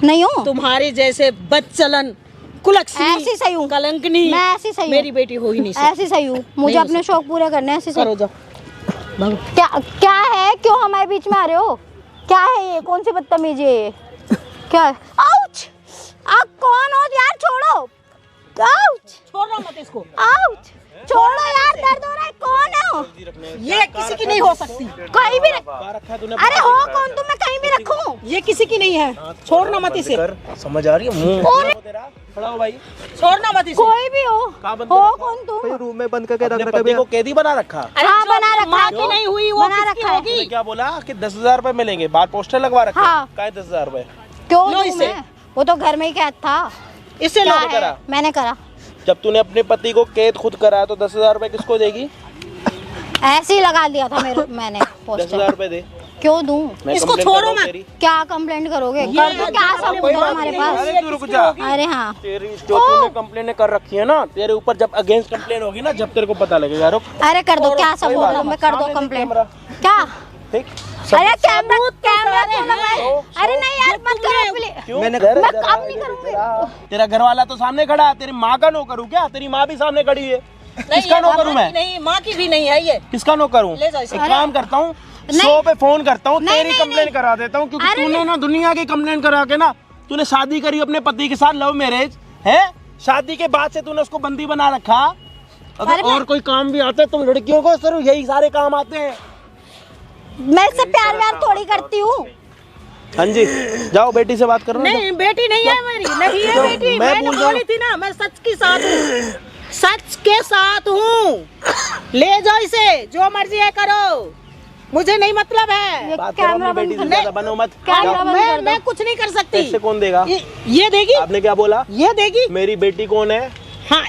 [SPEAKER 4] नहीं हो।
[SPEAKER 2] तुम्हारे जैसे बदचलन, कुलक्षणी,
[SPEAKER 4] ऐसी सही हूँ।
[SPEAKER 2] कलंकनी
[SPEAKER 4] मैं ऐसी सही हूँ।
[SPEAKER 2] मेरी बेटी हो ही नहीं सकती।
[SPEAKER 4] ऐसी सही हूँ, मुझे
[SPEAKER 2] नहीं हो
[SPEAKER 4] अपने शौक पूरे करने हैं, ऐसी
[SPEAKER 2] करो
[SPEAKER 4] सही।
[SPEAKER 2] जाओ, भागो।
[SPEAKER 4] क्या क्या है, क्यों हमारे बीच में आ रहे हो? क्या है ये, कौन सी बदतमीजी है ये? क्या है? आउच! आप कौन हो यार, छोड़ो। आउच!
[SPEAKER 2] छोड़ना मत इसको।
[SPEAKER 4] आउच! छोड़ो यार, दर्द हो रहा है। कौन हो?
[SPEAKER 2] ये किसी की नहीं हो सकती।
[SPEAKER 4] कहीं भी अरे हो कौन तुम, मैं कहीं भी रखूं?
[SPEAKER 2] ये किसी की नहीं है। छोड़ना मत इसे।
[SPEAKER 1] समझ आ रही है मुंह
[SPEAKER 4] कौन है?
[SPEAKER 1] तेरा खड़ा हो भाई।
[SPEAKER 2] छोड़ना मत इसे।
[SPEAKER 4] कोई भी हो
[SPEAKER 1] कहाँ बंद
[SPEAKER 4] हो,
[SPEAKER 1] कर
[SPEAKER 4] कौन तुम?
[SPEAKER 3] कोई रूम में बंद करके रख
[SPEAKER 1] अपने
[SPEAKER 3] रखा
[SPEAKER 1] पति को
[SPEAKER 3] है।
[SPEAKER 1] कैदी बना रखा।
[SPEAKER 2] अरे
[SPEAKER 4] हाँ,
[SPEAKER 2] जो
[SPEAKER 4] बना
[SPEAKER 2] अपनी
[SPEAKER 4] रखा
[SPEAKER 2] माँ
[SPEAKER 4] है।
[SPEAKER 2] की नहीं हुई वो
[SPEAKER 4] बना
[SPEAKER 2] किसकी
[SPEAKER 4] रखा है।
[SPEAKER 2] होगी?
[SPEAKER 1] तूने क्या बोला कि 10,000 रुपए मिलेंगे, बाहर पोस्टर लगवा रखा
[SPEAKER 2] हाँ।
[SPEAKER 1] है। काय 10,000 रुपए?
[SPEAKER 4] क्यों
[SPEAKER 2] लो
[SPEAKER 4] दूं
[SPEAKER 2] इसे।
[SPEAKER 4] मैं? वो तो घर में ही कैद था।
[SPEAKER 2] इसे
[SPEAKER 4] क्या
[SPEAKER 2] लो।
[SPEAKER 1] मैंने
[SPEAKER 4] है?
[SPEAKER 1] करा।
[SPEAKER 4] मैंने करा।
[SPEAKER 1] जब तूने अपने पति को कैद खुद करा तो 10,000 रुपए किसको देगी?
[SPEAKER 4] ऐसे ही लगा दिया था मैंने
[SPEAKER 1] 10,000
[SPEAKER 4] पोस्टर।
[SPEAKER 1] रुपए दे।
[SPEAKER 4] क्यों दूं?
[SPEAKER 1] मैं
[SPEAKER 2] इसको
[SPEAKER 1] कंप्लेंट
[SPEAKER 2] छोड़ो
[SPEAKER 1] कर रहा हूँ
[SPEAKER 2] मत।
[SPEAKER 1] तेरी।
[SPEAKER 4] क्या कंप्लेंट करोगे?
[SPEAKER 2] ये
[SPEAKER 4] कर दो, क्या
[SPEAKER 2] कोई
[SPEAKER 4] सबूत है
[SPEAKER 2] बात
[SPEAKER 4] हमारे
[SPEAKER 2] नहीं।
[SPEAKER 4] पास?
[SPEAKER 1] अरे तू रुक जा।
[SPEAKER 4] अरे हाँ,
[SPEAKER 1] तेरी जो तूने कंप्लेन कर रखी है ना, तेरे ऊपर जब अगेंस्ट कंप्लेन होगी ना, जब तेरे को पता लगेगा। रुक,
[SPEAKER 4] अरे कर दो, क्या
[SPEAKER 1] कोई
[SPEAKER 4] सबूत
[SPEAKER 1] बात
[SPEAKER 4] है?
[SPEAKER 1] नहीं।
[SPEAKER 4] मैं कर दो
[SPEAKER 1] सामने देख
[SPEAKER 4] कंप्लेंट।
[SPEAKER 1] कैमरा।
[SPEAKER 4] क्या?
[SPEAKER 1] ठीक।
[SPEAKER 4] अरे कैमरा कैमरा
[SPEAKER 2] सारे
[SPEAKER 4] क्यों लगाए?
[SPEAKER 1] हैं।
[SPEAKER 4] अरे नहीं यार, मत करो प्लीज।
[SPEAKER 1] क्यों?
[SPEAKER 3] मैंने-
[SPEAKER 1] घर-
[SPEAKER 4] मैं
[SPEAKER 1] घर-
[SPEAKER 4] काम नहीं करूंगी।
[SPEAKER 1] तेरा घर वाला तो सामने खड़ा है, तेरी माँ का नौकर हूँ क्या? तेरी माँ भी सामने खड़ी है। किसका
[SPEAKER 2] ये
[SPEAKER 1] नौकर हूँ
[SPEAKER 2] माँ
[SPEAKER 1] मैं?
[SPEAKER 2] की नहीं, माँ की भी नहीं है ये।
[SPEAKER 1] किसका नौकर हूँ?
[SPEAKER 2] ले जाओ इसे।
[SPEAKER 1] एक काम करता हूँ,
[SPEAKER 4] नहीं।
[SPEAKER 1] 100 पे फोन करता हूँ,
[SPEAKER 4] नहीं,
[SPEAKER 1] तेरी
[SPEAKER 4] नहीं,
[SPEAKER 1] कंप्लेन
[SPEAKER 4] नहीं।
[SPEAKER 1] करा देता हूँ, क्योंकि
[SPEAKER 4] अरे
[SPEAKER 1] तूने ना दुनिया की कंप्लेन करा के ना, तूने शादी करी अपने पति के साथ, लव मैरिज है। शादी के बाद से तूने उसको बंदी बना रखा। अगर
[SPEAKER 4] अरे
[SPEAKER 1] और कोई काम भी आता है तो लड़कियों को सिर्फ यही सारे काम आते हैं।
[SPEAKER 4] मैं इससे प्यार व्यार थोड़ी करती हूँ।
[SPEAKER 1] हाँ जी, जाओ बेटी से बात करो ना।
[SPEAKER 2] नहीं, बेटी नहीं है मेरी, नहीं है
[SPEAKER 1] तो
[SPEAKER 2] बेटी।
[SPEAKER 1] मैं
[SPEAKER 2] मैंने
[SPEAKER 1] भूल जाऊं।
[SPEAKER 2] बोली थी ना, मैं सच के साथ हूँ, सच के साथ हूँ। ले जाओ इसे, जो मर्जी है करो, मुझे नहीं मतलब है।
[SPEAKER 4] ये
[SPEAKER 1] बात करो
[SPEAKER 4] कैमरा
[SPEAKER 1] अपनी
[SPEAKER 4] बंद
[SPEAKER 1] बेटी
[SPEAKER 4] कर
[SPEAKER 1] से,
[SPEAKER 4] दो।
[SPEAKER 1] ज्यादा बनो मत।
[SPEAKER 4] कैमरा
[SPEAKER 1] जाओ।
[SPEAKER 4] बंद कर दो।
[SPEAKER 2] मैं कुछ नहीं कर सकती।
[SPEAKER 1] पैसे कौन देगा?
[SPEAKER 2] ये देगी,
[SPEAKER 1] आपने क्या बोला?
[SPEAKER 2] ये देगी।
[SPEAKER 1] मेरी बेटी कौन है?
[SPEAKER 2] हाँ,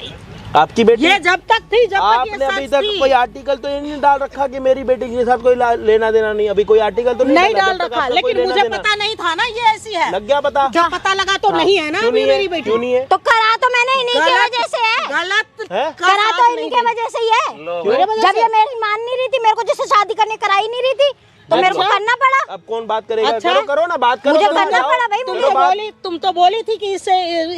[SPEAKER 1] आपकी बेटी?
[SPEAKER 2] ये जब तक थी, जब तक ये
[SPEAKER 1] आपने अभी
[SPEAKER 2] सच
[SPEAKER 1] तक
[SPEAKER 2] थी।
[SPEAKER 1] कोई आर्टिकल तो ये नहीं डाल रखा कि मेरी बेटी के साथ कोई लेना देना नहीं। अभी कोई आर्टिकल तो
[SPEAKER 2] नहीं
[SPEAKER 1] डाला,
[SPEAKER 2] डाल
[SPEAKER 1] जब तक
[SPEAKER 2] रखा,
[SPEAKER 1] आपका कोई
[SPEAKER 2] लेकिन
[SPEAKER 1] लेना
[SPEAKER 2] मुझे
[SPEAKER 1] देना।
[SPEAKER 2] पता नहीं था ना ये ऐसी है।
[SPEAKER 1] लग गया पता?
[SPEAKER 2] जब पता लगा तो नहीं है ना
[SPEAKER 1] क्यों
[SPEAKER 2] अभी
[SPEAKER 1] नहीं है?
[SPEAKER 2] मेरी बेटी।
[SPEAKER 1] क्यों नहीं है?
[SPEAKER 4] तो करा तो मैंने इन्हीं की वजह से है।
[SPEAKER 2] गलत
[SPEAKER 1] है?
[SPEAKER 2] का
[SPEAKER 4] करा
[SPEAKER 2] साथ
[SPEAKER 4] तो
[SPEAKER 2] नहीं
[SPEAKER 4] इन्हीं की
[SPEAKER 2] है।
[SPEAKER 4] वजह से ही है।
[SPEAKER 1] क्यों?
[SPEAKER 2] मेरे वजह
[SPEAKER 4] जब
[SPEAKER 2] से?
[SPEAKER 4] ये मेरी मान नहीं रही थी, मेरे को जिससे शादी करने कराई नहीं रही थी, तो मेरे को करना पड़ा।
[SPEAKER 1] अब कौन बात करेगा?
[SPEAKER 2] अच्छा?
[SPEAKER 1] करो करो ना, बात करो।
[SPEAKER 4] मुझे
[SPEAKER 1] तो
[SPEAKER 4] करना
[SPEAKER 1] जाओ।
[SPEAKER 4] पड़ा भाई, मुझे
[SPEAKER 2] तुम तो बोली थी कि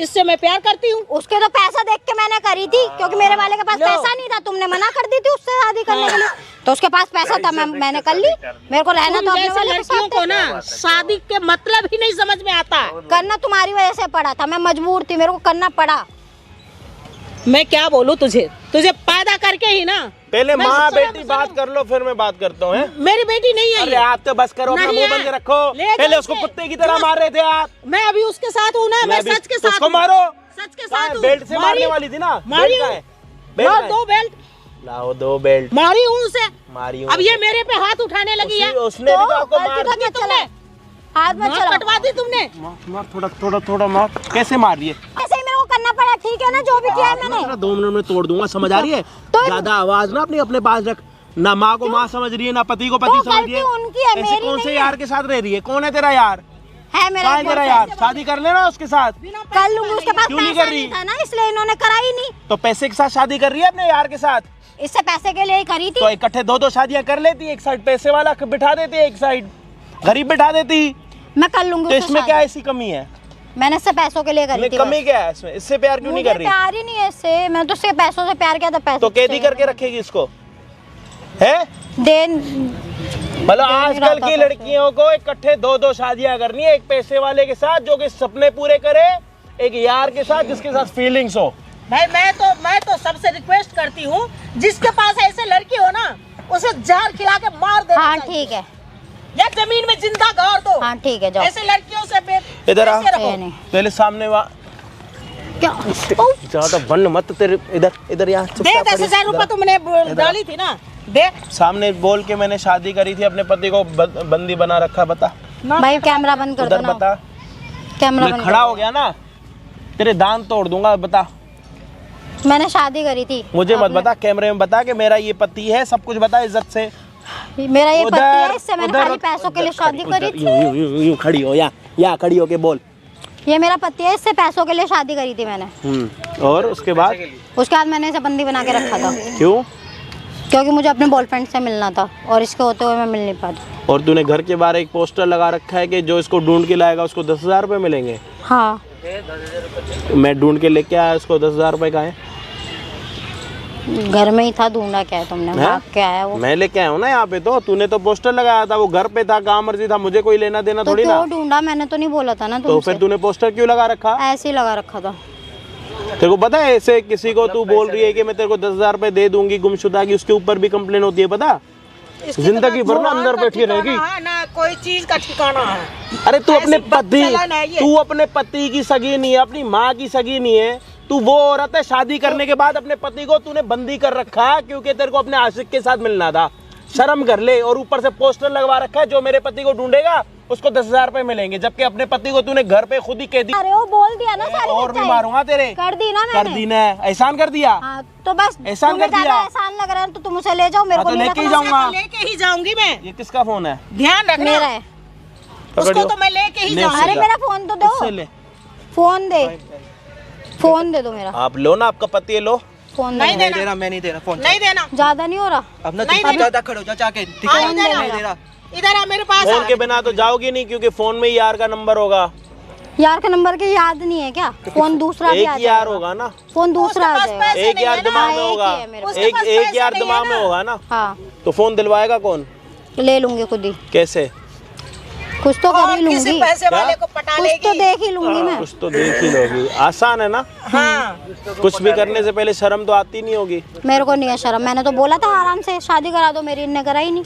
[SPEAKER 2] इससे मैं प्यार करती हूँ।
[SPEAKER 4] उसके तो पैसा देख के मैंने करी थी, क्योंकि मेरे वाले के पास पैसा नहीं था, तुमने मना कर दी थी उससे शादी करने के लिए। तो उसके पास पैसा था, मैंने कर ली। मेरे को रहना तो अपने
[SPEAKER 2] जैसे
[SPEAKER 4] वाले के
[SPEAKER 2] लड़कियों
[SPEAKER 4] साथ
[SPEAKER 2] को
[SPEAKER 4] है।
[SPEAKER 2] ना शादी के मतलब ही नहीं समझ में आता।
[SPEAKER 4] करना तुम्हारी वजह से पड़ा था, मैं मजबूर थी, मेरे को करना पड़ा।
[SPEAKER 2] मैं क्या बोलूँ तुझे पैदा करके ही ना।
[SPEAKER 1] पहले
[SPEAKER 2] मैं
[SPEAKER 1] माँ
[SPEAKER 2] सुनो,
[SPEAKER 1] बेटी बात कर लो, फिर मैं बात करता हूँ।
[SPEAKER 2] मेरी बेटी नहीं है
[SPEAKER 1] अरे
[SPEAKER 2] ये।
[SPEAKER 1] आप तो बस करो, अपना
[SPEAKER 2] नहीं
[SPEAKER 1] मुंह
[SPEAKER 2] है।
[SPEAKER 1] बंद के रखो।
[SPEAKER 2] ले
[SPEAKER 1] पहले
[SPEAKER 2] जाओ
[SPEAKER 1] उसको
[SPEAKER 2] उसे।
[SPEAKER 1] कुत्ते की तरह मार रहे थे आप।
[SPEAKER 2] मैं अभी उसके साथ हूँ ना, मैं
[SPEAKER 1] भी-
[SPEAKER 2] सच के
[SPEAKER 1] तो
[SPEAKER 2] साथ
[SPEAKER 1] उसको
[SPEAKER 2] हूँ।
[SPEAKER 1] मारो।
[SPEAKER 2] सच के
[SPEAKER 1] कहाँ
[SPEAKER 2] साथ
[SPEAKER 1] है?
[SPEAKER 2] हूँ।
[SPEAKER 1] बेल्ट से मारने
[SPEAKER 2] मारी-
[SPEAKER 1] वाली थी ना।
[SPEAKER 2] मारी
[SPEAKER 1] बेल्ट कहाँ
[SPEAKER 2] हूँ।
[SPEAKER 1] है? बेल्ट
[SPEAKER 2] लाओ
[SPEAKER 1] कहाँ है?
[SPEAKER 2] 2 बेल्ट
[SPEAKER 1] लाओ 2 बेल्ट।
[SPEAKER 2] मारी हूँ उसे।
[SPEAKER 1] मारी हूँ
[SPEAKER 2] अब ये मेरे पे हाथ उठाने लगी है।
[SPEAKER 1] उसने भी तो आपको
[SPEAKER 4] गलती
[SPEAKER 1] मार
[SPEAKER 4] तो
[SPEAKER 1] दिया।
[SPEAKER 4] मत चला, हाथ मत
[SPEAKER 2] नाक
[SPEAKER 4] चलाओ।
[SPEAKER 2] कटवा दी तुमने।
[SPEAKER 1] मार थोड़ा मार। कैसे मार रही है?
[SPEAKER 4] ऐसे ही मेरे को करना पड़ा, ठीक है ना, जो भी किया है मैंने।
[SPEAKER 1] 2 मिनट में तोड़ दूंगा, समझ आ रही है?
[SPEAKER 4] तो-
[SPEAKER 1] ज्यादा आवाज ना अपने पास रख। ना माँ को माँ समझ रही है, ना पति को पति
[SPEAKER 4] तो
[SPEAKER 1] समझ रही है।
[SPEAKER 4] गलती उनकी है,
[SPEAKER 1] ऐसे
[SPEAKER 4] मेरी
[SPEAKER 1] कौन से
[SPEAKER 4] नहीं
[SPEAKER 1] यार के साथ रह रही है? कौन है तेरा यार?
[SPEAKER 4] है मेरा
[SPEAKER 1] कहाँ है तेरा यार? शादी कर लेना उसके साथ।
[SPEAKER 4] कर लूंगी, उसके पास
[SPEAKER 1] क्यों नहीं
[SPEAKER 4] पैसा
[SPEAKER 1] कर
[SPEAKER 4] नहीं
[SPEAKER 1] रही?
[SPEAKER 4] था ना, इसलिए इन्होंने करा ही नहीं।
[SPEAKER 1] तो पैसे के साथ शादी कर रही है अपने यार के साथ?
[SPEAKER 4] इससे पैसे के लिए ही करी थी।
[SPEAKER 1] तो इकट्ठे 2 शादियां कर लेती, एक साइड पैसे वाला बिठा देती, एक साइड गरीब बिठा देती।
[SPEAKER 4] मैं कर लूंगी
[SPEAKER 1] तो
[SPEAKER 4] उससे
[SPEAKER 1] इसमें क्या
[SPEAKER 4] शादी।
[SPEAKER 1] ऐसी कमी है?
[SPEAKER 4] मैंने इससे पैसों के लिए करी
[SPEAKER 1] इसमें
[SPEAKER 4] थी
[SPEAKER 1] कमी
[SPEAKER 4] बस।
[SPEAKER 1] क्या है इसमें? इससे प्यार क्यों नहीं
[SPEAKER 4] मुझे
[SPEAKER 1] कर रही?
[SPEAKER 4] प्यार ही नहीं है इससे, मैं तो उससे पैसों से प्यार किया था, पैसे
[SPEAKER 1] तो कैदी करके रखेगी इसको है?
[SPEAKER 4] देन
[SPEAKER 1] मतलब आजकल की लड़कियों को इकट्ठे 2 शादियां करनी है, एक पैसे वाले के साथ जो कि सपने पूरे करे, एक यार के साथ जिसके साथ फीलिंग्स हो।
[SPEAKER 2] भाई मैं तो सबसे रिक्वेस्ट करती हूँ, जिसके पास ऐसे लड़की हो ना, उसे जहर खिला के मार दे।
[SPEAKER 4] हाँ ठीक है,
[SPEAKER 2] या जमीन में जिंदा गाड़ दो।
[SPEAKER 4] हाँ ठीक है, जाओ।
[SPEAKER 2] ऐसे लड़कियों से
[SPEAKER 1] इधर आ।
[SPEAKER 2] कैसे रहो?
[SPEAKER 4] ये नहीं।
[SPEAKER 1] पहले सामने
[SPEAKER 4] क्या
[SPEAKER 1] ज्यादा बन मत, तेरे इधर यहाँ
[SPEAKER 2] दे 10,000 रुपए तुमने डाली थी ना, दे।
[SPEAKER 1] सामने बोल के मैंने शादी करी थी, अपने पति को बंदी बना रखा, बता।
[SPEAKER 4] भाई कैमरा बंद कर दो
[SPEAKER 1] उधर
[SPEAKER 4] ना,
[SPEAKER 1] बता।
[SPEAKER 4] कैमरा
[SPEAKER 1] मैं
[SPEAKER 4] बंद
[SPEAKER 1] खड़ा
[SPEAKER 4] कर
[SPEAKER 1] हो गया ना, तेरे दांत तोड़ दूंगा, बता।
[SPEAKER 4] दो। मैंने शादी करी थी।
[SPEAKER 1] मुझे मत
[SPEAKER 4] आपने-
[SPEAKER 1] बता, कैमरे में बता कि मेरा ये पति है, सब कुछ बता इज्जत से।
[SPEAKER 4] मेरा ये पति है, इससे मैंने
[SPEAKER 1] उधर-
[SPEAKER 4] खाली पैसों के लिए शादी
[SPEAKER 1] उधर-
[SPEAKER 4] करी थी।
[SPEAKER 1] यूं खड़ी हो, या खड़ी हो के बोल।
[SPEAKER 4] ये मेरा पति है, इससे पैसों के लिए शादी करी थी मैंने।
[SPEAKER 1] और उसके बाद
[SPEAKER 4] उसके बाद मैंने इसे बंदी बना के रखा था,
[SPEAKER 1] क्यों?
[SPEAKER 4] क्योंकि मुझे अपने बॉयफ्रेंड से मिलना था और इसके होते हुए मैं मिल नहीं पाती।
[SPEAKER 1] और तूने घर के बाहर एक पोस्टर लगा रखा है कि जो इसको ढूंढ के लाएगा उसको 10,000 रुपए मिलेंगे।
[SPEAKER 4] हाँ,
[SPEAKER 1] मैं ढूंढ के लेके आया, उसको 10,000 रुपए का है।
[SPEAKER 4] घर में ही था, ढूंढा क्या है तुमने?
[SPEAKER 1] हैं?
[SPEAKER 4] भाग के आया वो।
[SPEAKER 1] मैं लेके आया हूँ ना यहाँ पे, तो तूने तो पोस्टर लगाया था, वो घर पे था, काम मर्जी था, मुझे कोई लेना देना
[SPEAKER 4] तो
[SPEAKER 1] थोड़ी ना।
[SPEAKER 4] क्यों ढूंढा? मैंने तो नहीं बोला था ना
[SPEAKER 1] तो
[SPEAKER 4] तुमसे।
[SPEAKER 1] फिर तूने पोस्टर क्यों लगा रखा?
[SPEAKER 4] ऐसे ही लगा रखा था।
[SPEAKER 1] तेरे को पता है ऐसे किसी को तू बोल रही है कि मैं तेरे को 10,000 रुपए दे दूंगी गुमशुदा की, उसके ऊपर भी कंप्लेन होती है, पता?
[SPEAKER 2] इसकी
[SPEAKER 1] जिंदगी भर ना
[SPEAKER 2] जुबान
[SPEAKER 1] अंदर
[SPEAKER 2] का
[SPEAKER 1] बैठी
[SPEAKER 2] ठिकाना
[SPEAKER 1] रहेगी।
[SPEAKER 2] है ना, कोई चीज का ठिकाना है।
[SPEAKER 1] अरे तू अपने
[SPEAKER 2] ऐसी बदचलन है
[SPEAKER 1] पति,
[SPEAKER 2] ये।
[SPEAKER 1] तू अपने पति की सगी नहीं है, अपनी माँ की सगी नहीं है। तू वो औरत है, शादी करने के बाद अपने पति को तूने बंदी कर रखा है क्योंकि तेरे को अपने आशिक के साथ मिलना था। शर्म कर ले। और ऊपर से पोस्टर लगवा रखा है, जो मेरे पति को ढूंढेगा उसको 10,000 रुपए मिलेंगे, जबकि अपने पति को तूने घर पे खुद ही कह दी।
[SPEAKER 4] अरे वो बोल दिया ना सारी
[SPEAKER 1] और भी
[SPEAKER 4] सच्चाई।
[SPEAKER 1] मारूंगा तेरे।
[SPEAKER 4] कर दी ना
[SPEAKER 1] कर
[SPEAKER 4] मैंने।
[SPEAKER 1] दी ना, एहसान कर दिया।
[SPEAKER 4] हाँ, तो बस
[SPEAKER 1] एहसान
[SPEAKER 4] तुम्हें
[SPEAKER 1] कर दिया।
[SPEAKER 4] ज्यादा एहसान लग रहा है तो तुम उसे ले जाओ, मेरे
[SPEAKER 1] हाँ,
[SPEAKER 4] को
[SPEAKER 1] तो
[SPEAKER 4] नहीं
[SPEAKER 1] लेके ही
[SPEAKER 4] रखना।
[SPEAKER 1] जाऊंगा।
[SPEAKER 2] लेके ही जाऊंगी मैं,
[SPEAKER 1] ये किसका फोन है?
[SPEAKER 2] ध्यान रखना।
[SPEAKER 4] मेरा है।
[SPEAKER 2] उसको
[SPEAKER 1] पकड़ियो।
[SPEAKER 2] तो मैं लेके ही
[SPEAKER 1] ले
[SPEAKER 2] जाऊंगी।
[SPEAKER 4] अरे मेरा फोन तो दो,
[SPEAKER 1] उससे ले।
[SPEAKER 4] फोन दे, फोन दे दो मेरा
[SPEAKER 1] आप लो ना, आपका पति है, लो।
[SPEAKER 4] फोन
[SPEAKER 2] नहीं
[SPEAKER 4] दे।
[SPEAKER 2] देना,
[SPEAKER 3] मैं नहीं दे रहा फोन।
[SPEAKER 2] नहीं देना।
[SPEAKER 4] ज्यादा नहीं हो रहा?
[SPEAKER 3] अब ना
[SPEAKER 2] नहीं
[SPEAKER 3] तुम
[SPEAKER 2] देना।
[SPEAKER 3] ज्यादा खड़े हो जाओ जाके, ठीक
[SPEAKER 2] हाँ,
[SPEAKER 3] है?
[SPEAKER 2] इधर आ।
[SPEAKER 3] नहीं दे रहा।
[SPEAKER 2] इधर आ मेरे पास।
[SPEAKER 1] फोन
[SPEAKER 2] आ।
[SPEAKER 1] के बिना तो जाओगी नहीं, क्योंकि फोन में ही यार का नंबर होगा।
[SPEAKER 4] यार का नंबर के याद नहीं है क्या? फोन दूसरा भी
[SPEAKER 1] एक
[SPEAKER 4] आ
[SPEAKER 1] ही यार
[SPEAKER 4] जाएगा।
[SPEAKER 1] होगा ना,
[SPEAKER 4] फोन दूसरा आ
[SPEAKER 2] उसके पास
[SPEAKER 4] जाएगा।
[SPEAKER 2] पैसे
[SPEAKER 1] एक
[SPEAKER 2] नहीं
[SPEAKER 1] यार
[SPEAKER 2] है ना।
[SPEAKER 1] दिमाग में
[SPEAKER 4] हाँ, एक ही
[SPEAKER 1] होगा,
[SPEAKER 4] है मेरे पास।
[SPEAKER 2] उसके पास
[SPEAKER 1] एक
[SPEAKER 2] पैसे
[SPEAKER 1] यार
[SPEAKER 2] नहीं है
[SPEAKER 1] दिमाग में
[SPEAKER 2] ना।
[SPEAKER 1] होगा ना।
[SPEAKER 4] हाँ,
[SPEAKER 1] तो फोन दिलवाएगा कौन?
[SPEAKER 4] ले लूंगी खुद ही,
[SPEAKER 1] कैसे?
[SPEAKER 4] कुछ तो कर
[SPEAKER 2] और
[SPEAKER 4] ही
[SPEAKER 2] किसी
[SPEAKER 4] लूंगी,
[SPEAKER 2] पैसे वाले
[SPEAKER 1] क्या?
[SPEAKER 2] को पटा
[SPEAKER 4] कुछ तो
[SPEAKER 2] लेगी।
[SPEAKER 4] देख ही लूंगी मैं।
[SPEAKER 1] कुछ तो देख ही लोगी, आसान है ना।
[SPEAKER 2] हाँ,
[SPEAKER 1] कुछ भी करने से पहले शर्म तो आती नहीं होगी।
[SPEAKER 4] मेरे को नहीं है शर्म, मैंने तो बोला था आराम से शादी करा दो मेरी, इनने करा ही नहीं,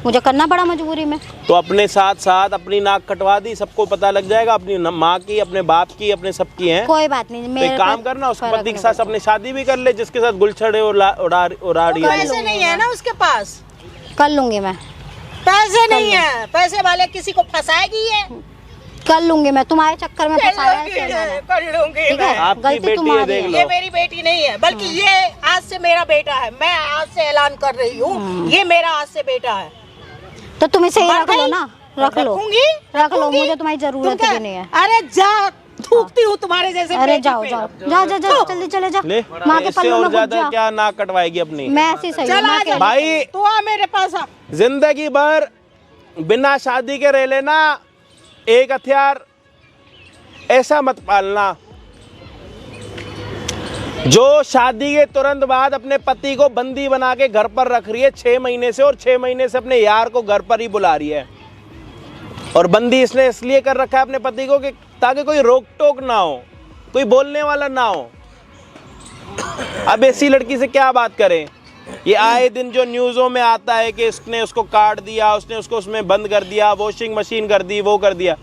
[SPEAKER 4] मुझे करना पड़ा मजबूरी में।
[SPEAKER 1] तो अपने साथ साथ अपनी नाक कटवा दी, सबको पता लग जाएगा, अपनी माँ की, अपने बाप की, अपने सबकी है।
[SPEAKER 4] कोई बात नहीं,
[SPEAKER 1] तो
[SPEAKER 4] मेरे
[SPEAKER 1] एक काम
[SPEAKER 4] पे
[SPEAKER 1] करना, उस
[SPEAKER 4] फर्क
[SPEAKER 1] पति के
[SPEAKER 4] नहीं
[SPEAKER 1] साथ अपनी शादी भी कर ले, जिसके साथ गुलछड़े उड़ा रही है।
[SPEAKER 2] पैसे नहीं है ना उसके पास,
[SPEAKER 4] कर लूंगी मैं,
[SPEAKER 2] पैसे नहीं है। पैसे वाले किसी को फंसाएगी ये।
[SPEAKER 4] कर लूंगी मैं, तुम्हारे चक्कर में फंसाया है इसे मैंने।
[SPEAKER 2] कर लूंगी
[SPEAKER 4] ठीक है,
[SPEAKER 2] मैं।
[SPEAKER 1] आपकी
[SPEAKER 4] गलती
[SPEAKER 1] बेटी है,
[SPEAKER 4] तुम्हारी
[SPEAKER 1] देख
[SPEAKER 4] है।
[SPEAKER 1] लो।
[SPEAKER 2] ये मेरी बेटी नहीं है, बल्कि ये आज से मेरा बेटा है। मैं आज से ऐलान कर रही हूँ, ये मेरा आज से बेटा है।
[SPEAKER 4] तो तुम इसे ही
[SPEAKER 2] मर
[SPEAKER 4] रख लो
[SPEAKER 2] गई?
[SPEAKER 4] ना, रख लो,
[SPEAKER 2] रखूंगी,
[SPEAKER 4] रख लो,
[SPEAKER 2] रखूंगी।
[SPEAKER 4] मुझे तुम्हारी जरूरत
[SPEAKER 2] तुम क्या-
[SPEAKER 4] भी नहीं है।
[SPEAKER 2] अरे जा, थूकती हूँ तुम्हारे जैसे
[SPEAKER 4] अरे
[SPEAKER 2] बेटी
[SPEAKER 4] जाओ
[SPEAKER 2] पे।
[SPEAKER 4] जाओ जाओ जाओ जाओ, जल्दी चले जा,
[SPEAKER 1] ले,
[SPEAKER 4] माँ के
[SPEAKER 1] इससे
[SPEAKER 4] पल्लू
[SPEAKER 1] और
[SPEAKER 4] में घुस
[SPEAKER 1] ज्यादा
[SPEAKER 4] जा।
[SPEAKER 1] क्या नाक कटवाएगी अपनी?
[SPEAKER 4] मैं ऐसी सही हूँ,
[SPEAKER 2] चल
[SPEAKER 4] मैं
[SPEAKER 2] आ जा।
[SPEAKER 4] अकेली।
[SPEAKER 1] भाई
[SPEAKER 2] तू आ मेरे पास आ।
[SPEAKER 1] जिंदगी भर बिना शादी के रह लेना, एक हथियार ऐसा मत पालना। जो शादी के तुरंत बाद अपने पति को बंदी बना के घर पर रख रही है 6 महीने से, और 6 महीने से अपने यार को घर पर ही बुला रही है, और बंदी इसने इसलिए कर रखा है अपने पति को कि ताकि कोई रोक टोक ना हो, कोई बोलने वाला ना हो। अब ऐसी लड़की से क्या बात करें? ये आए दिन जो न्यूज़ों में आता है कि इसने उसको काट दिया, उसने उसको उसमें बंद कर दिया, वॉशिंग मशीन कर दी, वो कर दिया।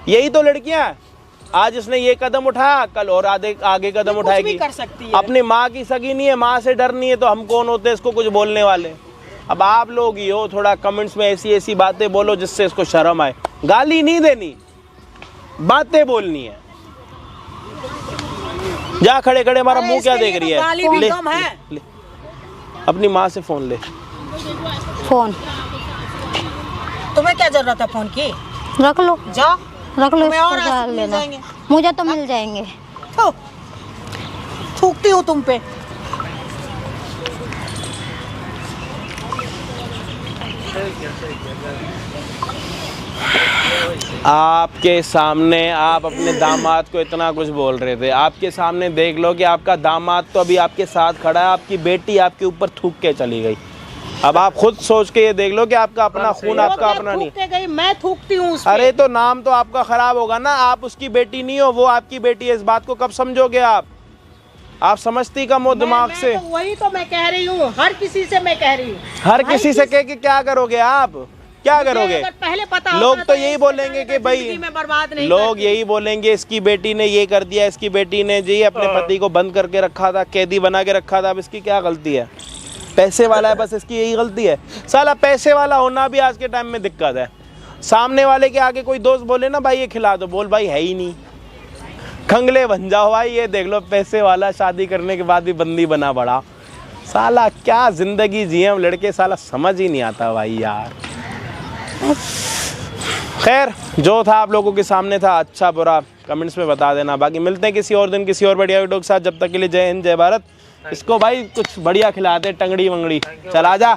[SPEAKER 1] यही तो लड़कियां हैं। आज इसने ये कदम उठाया, कल और आगे कदम उठाएगी।
[SPEAKER 2] कर सकती है।
[SPEAKER 1] अपनी माँ की सगी नहीं है, माँ से डर नहीं है, तो हम कौन होते इसको कुछ बोलने वाले? अब आप लोग ही हो, थोड़ा कमेंट्स में ऐसी ऐसी बातें बोलो जिससे इसको शर्म आए। गाली नहीं देनी, बातें बोलनी है। जा खड़े खड़े हमारा मुंह क्या देख रही है?
[SPEAKER 2] गाली भी
[SPEAKER 1] ले,
[SPEAKER 2] कम है।
[SPEAKER 1] ले, अपनी माँ से फोन ले।
[SPEAKER 4] फोन
[SPEAKER 2] तुम्हें क्या जरूरत है फोन की?
[SPEAKER 4] रख लो,
[SPEAKER 2] जाओ,
[SPEAKER 4] रख लो,
[SPEAKER 2] तुम्हें और
[SPEAKER 4] इसको
[SPEAKER 2] आशिक
[SPEAKER 4] डाल
[SPEAKER 2] मिल
[SPEAKER 4] लेना।
[SPEAKER 2] जाएंगे।
[SPEAKER 4] मुझे तो मिल जाएंगे।
[SPEAKER 2] थू, थूकती हूँ तुम पे।
[SPEAKER 1] आपके सामने आप अपने दामाद को इतना कुछ बोल रहे थे, आपके सामने देख लो कि आपका दामाद तो अभी आपके साथ खड़ा है, आपकी बेटी आपके ऊपर थूक के चली गई। अब आप खुद सोच के ये देख लो कि आपका अपना खून आपका अपना नहीं।
[SPEAKER 2] थूक के गई, मैं थूकती हूँ उस पे।
[SPEAKER 1] अरे तो नाम तो आपका खराब होगा ना, आप उसकी बेटी नहीं हो, वो आपकी बेटी है। इस बात को कब समझोगे आप समझती कम हो दिमाग से।
[SPEAKER 2] तो वही तो मैं कह रही हूँ, हर किसी से मैं कह रही हूँ।
[SPEAKER 1] हर किसी से कह के क्या करोगे आप? क्या करोगे?
[SPEAKER 2] अगर पहले पता होता
[SPEAKER 1] लोग तो यही
[SPEAKER 2] इससे
[SPEAKER 1] बोलेंगे
[SPEAKER 2] पहले
[SPEAKER 1] कि भाई
[SPEAKER 2] जिंदगी में बर्बाद नहीं
[SPEAKER 1] लोग
[SPEAKER 2] करती।
[SPEAKER 1] यही बोलेंगे इसकी बेटी ने ये कर दिया, इसकी बेटी ने जी अपने पति को बंद करके रखा था, कैदी बना के रखा था। अब इसकी क्या गलती है? पैसे वाला है, बस इसकी यही गलती है। साला पैसे वाला होना भी आज के टाइम में दिक्कत है। सामने वाले के आगे कोई दोस्त बोले ना भाई ये खिला दो, बोल भाई है ही नहीं, खंगले बन जाओ भाई। ये देख लो पैसे वाला शादी करने के बाद भी बंदी बना पड़ा। साला क्या जिंदगी जिए हम लड़के, साला समझ ही नहीं आता भाई यार। खैर जो था आप लोगों के सामने था, अच्छा बुरा कमेंट्स में बता देना। बाकी मिलते हैं किसी और दिन किसी और बढ़िया वीडियो के साथ। जब तक के लिए जय हिंद जय भारत। इसको भाई कुछ बढ़िया खिलाते, टंगड़ी वंगड़ी। चल आजा।